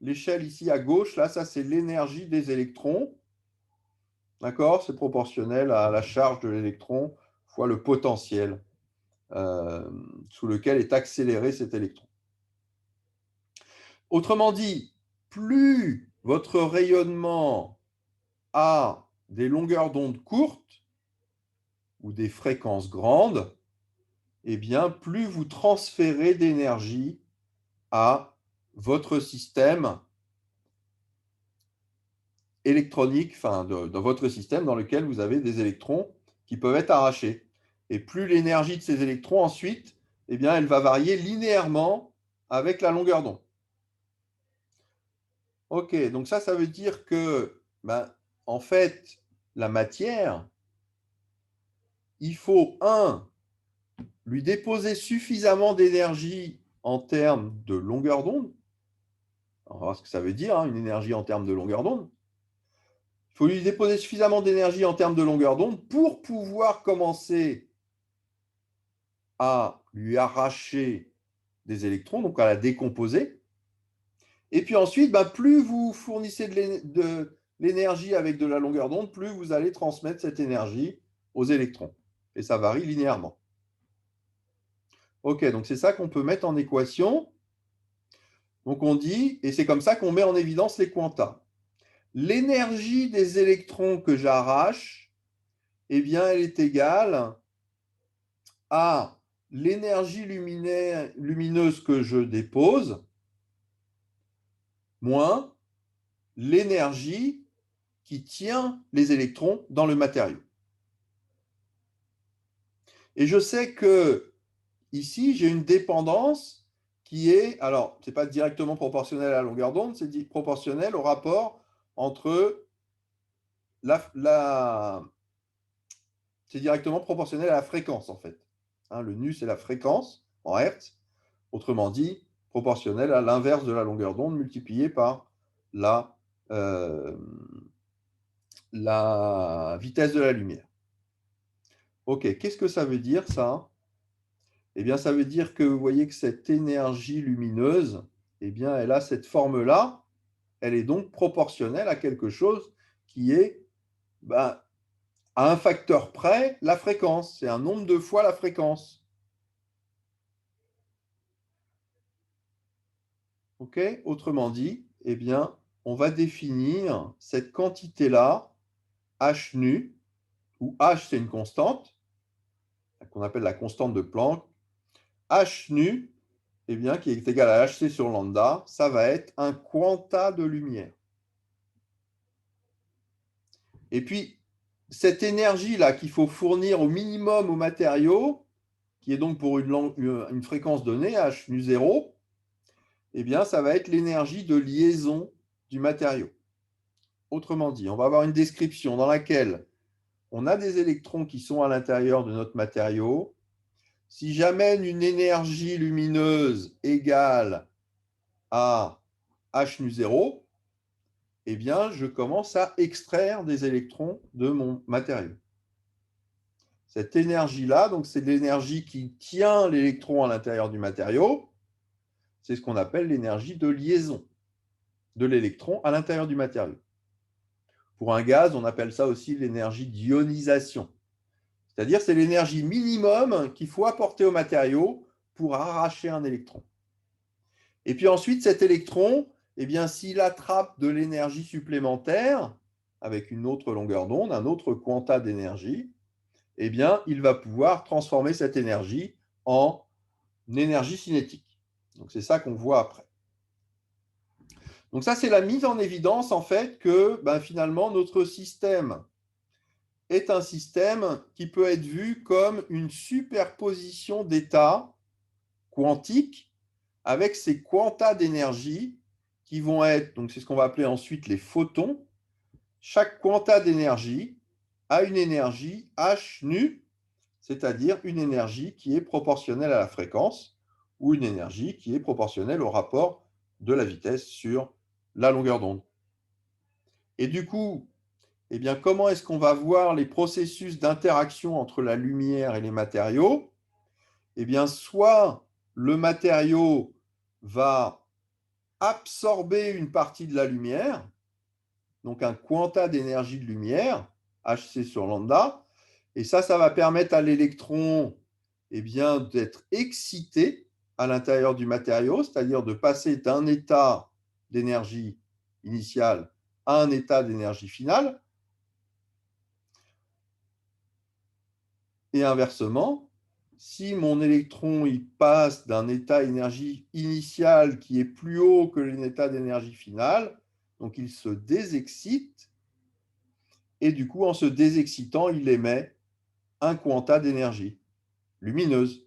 L'échelle ici à gauche, là, ça c'est l'énergie des électrons. D'accord? C'est proportionnel à la charge de l'électron fois le potentiel sous lequel est accéléré cet électron. Autrement dit, plus votre rayonnement a des longueurs d'onde courtes ou des fréquences grandes, eh bien, plus vous transférez d'énergie à votre système électronique, enfin, dans votre système dans lequel vous avez des électrons qui peuvent être arrachés. Et plus l'énergie de ces électrons, ensuite, eh bien, elle va varier linéairement avec la longueur d'onde. Ok, donc ça veut dire que, ben, en fait, la matière, il faut, lui déposer suffisamment d'énergie en termes de longueur d'onde. On va voir ce que ça veut dire, une énergie en termes de longueur d'onde. Il faut lui déposer suffisamment d'énergie en termes de longueur d'onde pour pouvoir commencer à lui arracher des électrons, donc à la décomposer. Et puis ensuite, plus vous fournissez de l'énergie avec de la longueur d'onde, plus vous allez transmettre cette énergie aux électrons. Et ça varie linéairement. Ok, donc c'est ça qu'on peut mettre en équation. Donc on dit, et c'est comme ça qu'on met en évidence les quantas. L'énergie des électrons que j'arrache, eh bien, elle est égale à l'énergie lumineuse que je dépose, moins l'énergie qui tient les électrons dans le matériau. Et je sais que ici, j'ai une dépendance qui est, alors, ce n'est pas directement proportionnel à la longueur d'onde, c'est proportionnel au rapport entre c'est directement proportionnel à la fréquence, en fait. Le nu, c'est la fréquence en Hertz. Autrement dit, proportionnel à l'inverse de la longueur d'onde multiplié par la, euh, la vitesse de la lumière. Ok, qu'est-ce que ça veut dire, ça? Eh bien, ça veut dire que vous voyez que cette énergie lumineuse, eh bien, elle a cette forme-là. Elle est donc proportionnelle à quelque chose qui est, à un facteur près, la fréquence. C'est un nombre de fois la fréquence. Ok? Autrement dit, eh bien, on va définir cette quantité-là, h nu, où h c'est une constante, qu'on appelle la constante de Planck. H nu, eh bien, qui est égal à hc sur lambda, ça va être un quanta de lumière. Et puis, cette énergie-là qu'il faut fournir au minimum au matériau, qui est donc pour une fréquence donnée, h nu 0, eh bien, ça va être l'énergie de liaison du matériau. Autrement dit, on va avoir une description dans laquelle on a des électrons qui sont à l'intérieur de notre matériau. Si j'amène une énergie lumineuse égale à h nu 0, eh bien, je commence à extraire des électrons de mon matériau. Cette énergie-là, donc c'est l'énergie qui tient l'électron à l'intérieur du matériau. C'est ce qu'on appelle l'énergie de liaison de l'électron à l'intérieur du matériau. Pour un gaz, on appelle ça aussi l'énergie d'ionisation. C'est-à-dire c'est l'énergie minimum qu'il faut apporter au matériau pour arracher un électron. Et puis ensuite, cet électron, eh bien, s'il attrape de l'énergie supplémentaire avec une autre longueur d'onde, un autre quanta d'énergie, eh bien, il va pouvoir transformer cette énergie en énergie cinétique. Donc, c'est ça qu'on voit après. Donc, ça, c'est la mise en évidence, en fait, que finalement, notre système est un système qui peut être vu comme une superposition d'états quantiques avec ces quantas d'énergie qui vont être, donc c'est ce qu'on va appeler ensuite les photons. Chaque quanta d'énergie a une énergie h nu, c'est-à-dire une énergie qui est proportionnelle à la fréquence ou une énergie qui est proportionnelle au rapport de la vitesse sur la longueur d'onde. Et du coup, eh bien, comment est-ce qu'on va voir les processus d'interaction entre la lumière et les matériaux? Eh bien, soit le matériau va absorber une partie de la lumière, donc un quanta d'énergie de lumière, hc sur lambda, et ça va permettre à l'électron d'être excité à l'intérieur du matériau, c'est-à-dire de passer d'un état d'énergie initiale à un état d'énergie finale. Et inversement, si mon électron il passe d'un état d'énergie initiale qui est plus haut que l'état d'énergie finale, donc il se désexcite, et du coup, en se désexcitant, il émet un quanta d'énergie lumineuse.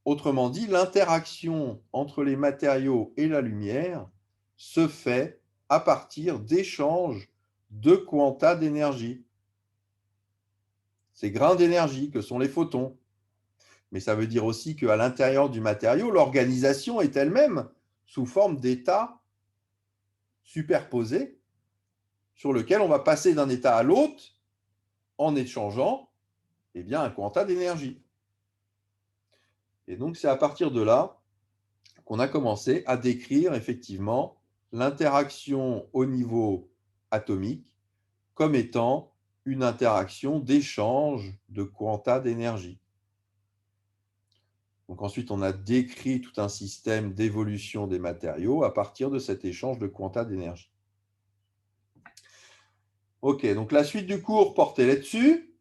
Autrement dit, l'interaction entre les matériaux et la lumière se fait à partir d'échanges de quanta d'énergie. Ces grains d'énergie que sont les photons. Mais ça veut dire aussi qu'à l'intérieur du matériau, l'organisation est elle-même sous forme d'états superposés sur lequel on va passer d'un état à l'autre en échangeant un quanta d'énergie. Et donc, c'est à partir de là qu'on a commencé à décrire effectivement l'interaction au niveau atomique comme étant une interaction d'échange de quanta d'énergie. Donc ensuite, on a décrit tout un système d'évolution des matériaux à partir de cet échange de quanta d'énergie. Ok, donc la suite du cours portait là-dessus,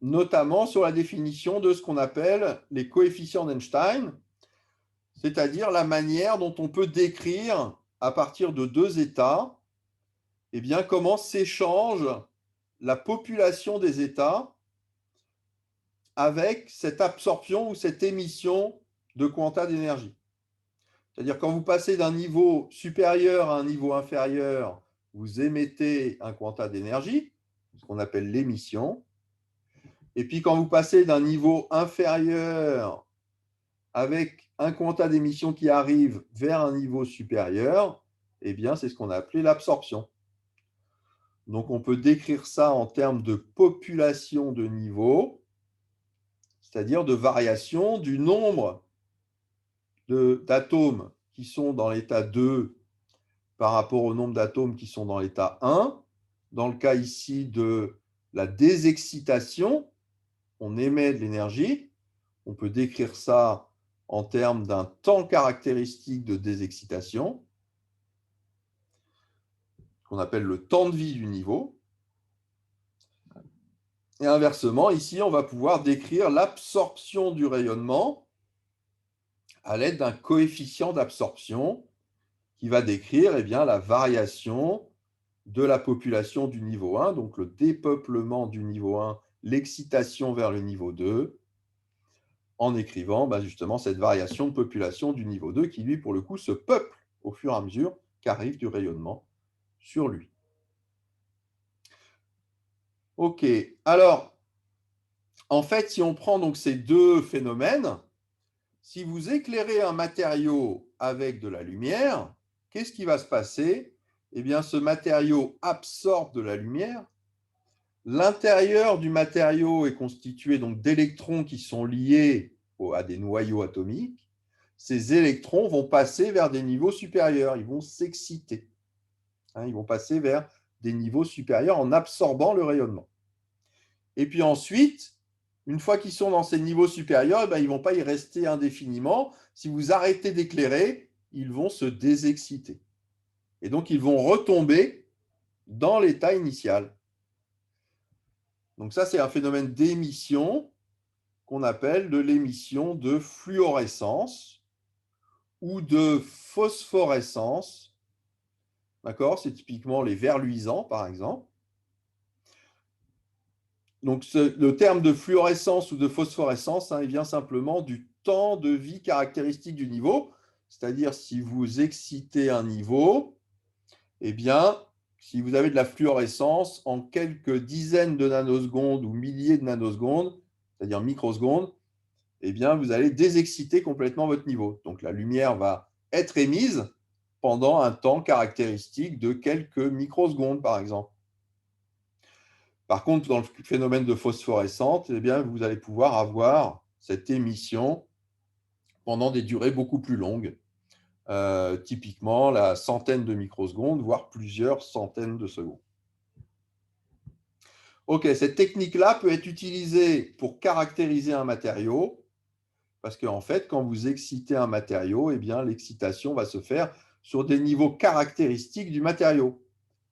notamment sur la définition de ce qu'on appelle les coefficients d'Einstein, c'est-à-dire la manière dont on peut décrire à partir de deux états comment s'échange la population des états avec cette absorption ou cette émission de quanta d'énergie. C'est-à-dire quand vous passez d'un niveau supérieur à un niveau inférieur, vous émettez un quanta d'énergie, ce qu'on appelle l'émission. Et puis quand vous passez d'un niveau inférieur avec un quanta d'émission qui arrive vers un niveau supérieur, c'est ce qu'on a appelé l'absorption. Donc on peut décrire ça en termes de population de niveaux, c'est-à-dire de variation du nombre d'atomes qui sont dans l'état 2 par rapport au nombre d'atomes qui sont dans l'état 1. Dans le cas ici de la désexcitation, on émet de l'énergie. On peut décrire ça en termes d'un temps caractéristique de désexcitation, qu'on appelle le temps de vie du niveau. Et inversement, ici, on va pouvoir décrire l'absorption du rayonnement à l'aide d'un coefficient d'absorption qui va décrire la variation de la population du niveau 1, donc le dépeuplement du niveau 1, l'excitation vers le niveau 2, en écrivant justement cette variation de population du niveau 2 qui, lui, pour le coup, se peuple au fur et à mesure qu'arrive du rayonnement sur lui. Ok, alors, en fait, si on prend donc ces deux phénomènes, si vous éclairez un matériau avec de la lumière, qu'est-ce qui va se passer? Ce matériau absorbe de la lumière. L'intérieur du matériau est constitué donc d'électrons qui sont liés à des noyaux atomiques. Ces électrons vont passer vers des niveaux supérieurs, ils vont s'exciter. Ils vont passer vers des niveaux supérieurs en absorbant le rayonnement. Et puis ensuite, une fois qu'ils sont dans ces niveaux supérieurs, ils ne vont pas y rester indéfiniment. Si vous arrêtez d'éclairer, ils vont se désexciter. Et donc, ils vont retomber dans l'état initial. Donc ça, c'est un phénomène d'émission qu'on appelle de l'émission de fluorescence ou de phosphorescence. D'accord? C'est typiquement les verres luisants, par exemple. Donc, le terme de fluorescence ou de phosphorescence, il vient simplement du temps de vie caractéristique du niveau. C'est-à-dire, si vous excitez un niveau, si vous avez de la fluorescence, en quelques dizaines de nanosecondes ou milliers de nanosecondes, c'est-à-dire microsecondes, vous allez désexciter complètement votre niveau. Donc, la lumière va être émise pendant un temps caractéristique de quelques microsecondes, par exemple. Par contre, dans le phénomène de phosphorescence, vous allez pouvoir avoir cette émission pendant des durées beaucoup plus longues, typiquement la centaine de microsecondes, voire plusieurs centaines de secondes. Ok, cette technique-là peut être utilisée pour caractériser un matériau, parce qu'en fait, quand vous excitez un matériau, l'excitation va se faire sur des niveaux caractéristiques du matériau.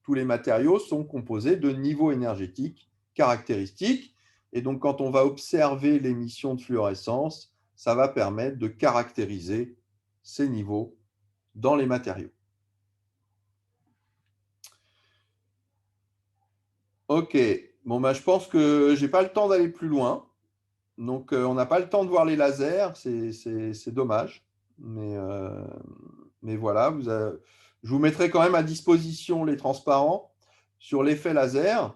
Tous les matériaux sont composés de niveaux énergétiques caractéristiques. Et donc, quand on va observer l'émission de fluorescence, ça va permettre de caractériser ces niveaux dans les matériaux. Ok, bon, je pense que je n'ai pas le temps d'aller plus loin. Donc, on n'a pas le temps de voir les lasers, c'est dommage. Mais mais voilà, je vous mettrai quand même à disposition les transparents sur l'effet laser.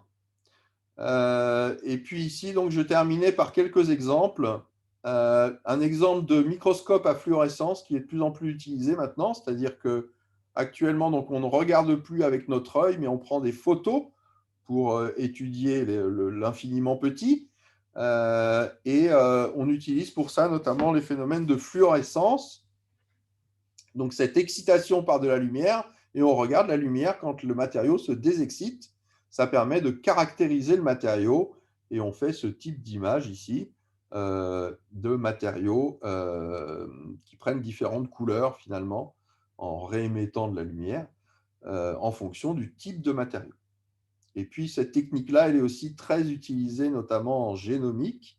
Et puis ici, donc, je terminais par quelques exemples. Un exemple de microscope à fluorescence qui est de plus en plus utilisé maintenant, c'est-à-dire que actuellement, donc, on ne regarde plus avec notre œil, mais on prend des photos pour étudier l'infiniment petit. Et on utilise pour ça notamment les phénomènes de fluorescence, donc cette excitation par de la lumière, et on regarde la lumière quand le matériau se désexcite. Ça permet de caractériser le matériau, et on fait ce type d'image ici de matériaux qui prennent différentes couleurs finalement en réémettant de la lumière en fonction du type de matériau. Et puis cette technique-là, elle est aussi très utilisée notamment en génomique.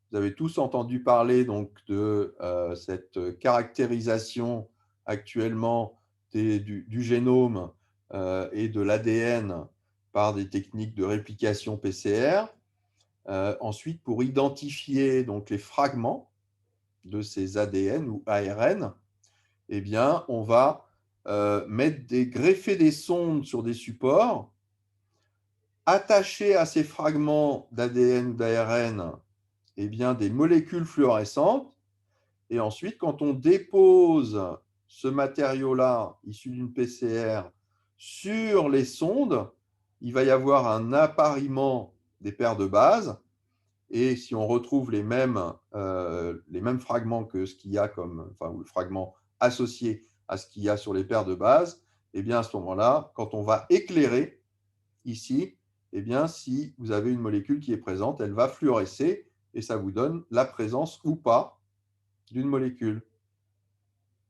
Vous avez tous entendu parler donc de cette caractérisation actuellement du génome et de l'ADN par des techniques de réplication PCR. Ensuite, pour identifier donc les fragments de ces ADN ou ARN, eh bien, on va greffer des sondes sur des supports, attacher à ces fragments d'ADN ou d'ARN eh bien, des molécules fluorescentes. Et ensuite, quand on dépose ce matériau-là, issu d'une PCR, sur les sondes, il va y avoir un appariement des paires de bases. Et si on retrouve les mêmes fragments que ce qu'il y a ou le fragment associé à ce qu'il y a sur les paires de bases, eh bien, à ce moment-là, quand on va éclairer ici, eh bien, si vous avez une molécule qui est présente, elle va fluorescer et ça vous donne la présence ou pas d'une molécule,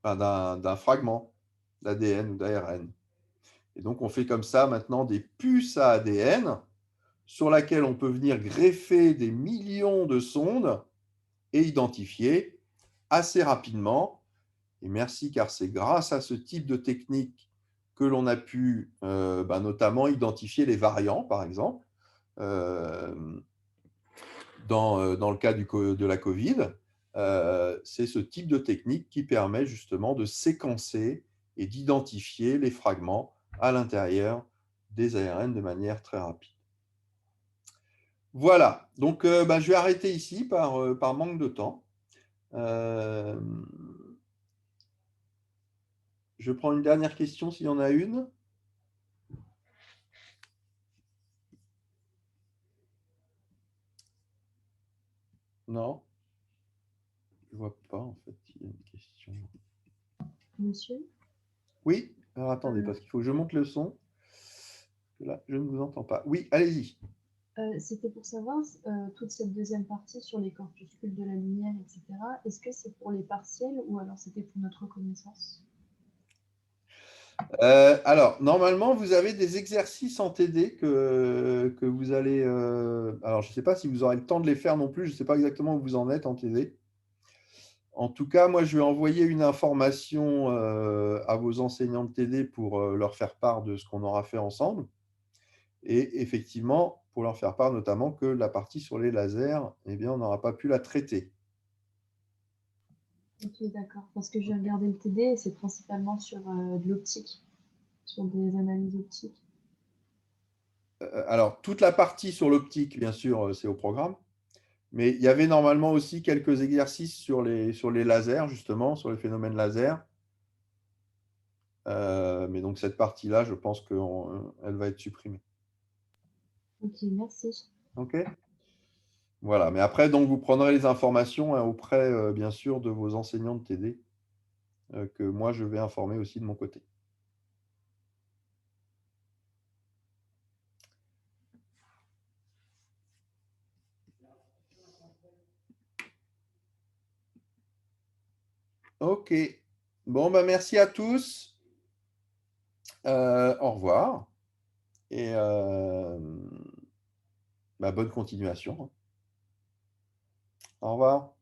enfin, d'un fragment d'ADN ou d'ARN. Et donc, on fait comme ça maintenant des puces à ADN sur laquelle on peut venir greffer des millions de sondes et identifier assez rapidement. Et merci, car c'est grâce à ce type de technique que l'on a pu notamment identifier les variants, par exemple, dans le cas de la Covid. C'est ce type de technique qui permet justement de séquencer et d'identifier les fragments à l'intérieur des ARN de manière très rapide. Voilà, donc je vais arrêter ici par manque de temps. Je prends une dernière question s'il y en a une. Non, je ne vois pas en fait s'il y a une question. Monsieur? Oui, alors attendez, parce qu'il faut que je monte le son. Là, je ne vous entends pas. Oui, allez-y. C'était pour savoir, toute cette deuxième partie sur les corpuscules de la lumière, etc., est-ce que c'est pour les partiels ou alors c'était pour notre connaissance? Alors, normalement, vous avez des exercices en TD que vous allez… alors, je ne sais pas si vous aurez le temps de les faire non plus. Je ne sais pas exactement où vous en êtes en TD. En tout cas, moi, je vais envoyer une information à vos enseignants de TD pour leur faire part de ce qu'on aura fait ensemble. Et effectivement, pour leur faire part notamment que la partie sur les lasers, eh bien, on n'aura pas pu la traiter. Ok, d'accord. Parce que j'ai regardé le TD et c'est principalement sur de l'optique, sur des analyses optiques. Alors, toute la partie sur l'optique, bien sûr, c'est au programme. Mais il y avait normalement aussi quelques exercices sur les lasers, justement, sur les phénomènes laser. Mais donc, cette partie-là, je pense qu'elle va être supprimée. Ok, merci. OK? Voilà. Mais après, donc, vous prendrez les informations auprès, bien sûr, de vos enseignants de TD, que moi, je vais informer aussi de mon côté. OK. Bon, merci à tous. Au revoir. Et bonne continuation. Au revoir.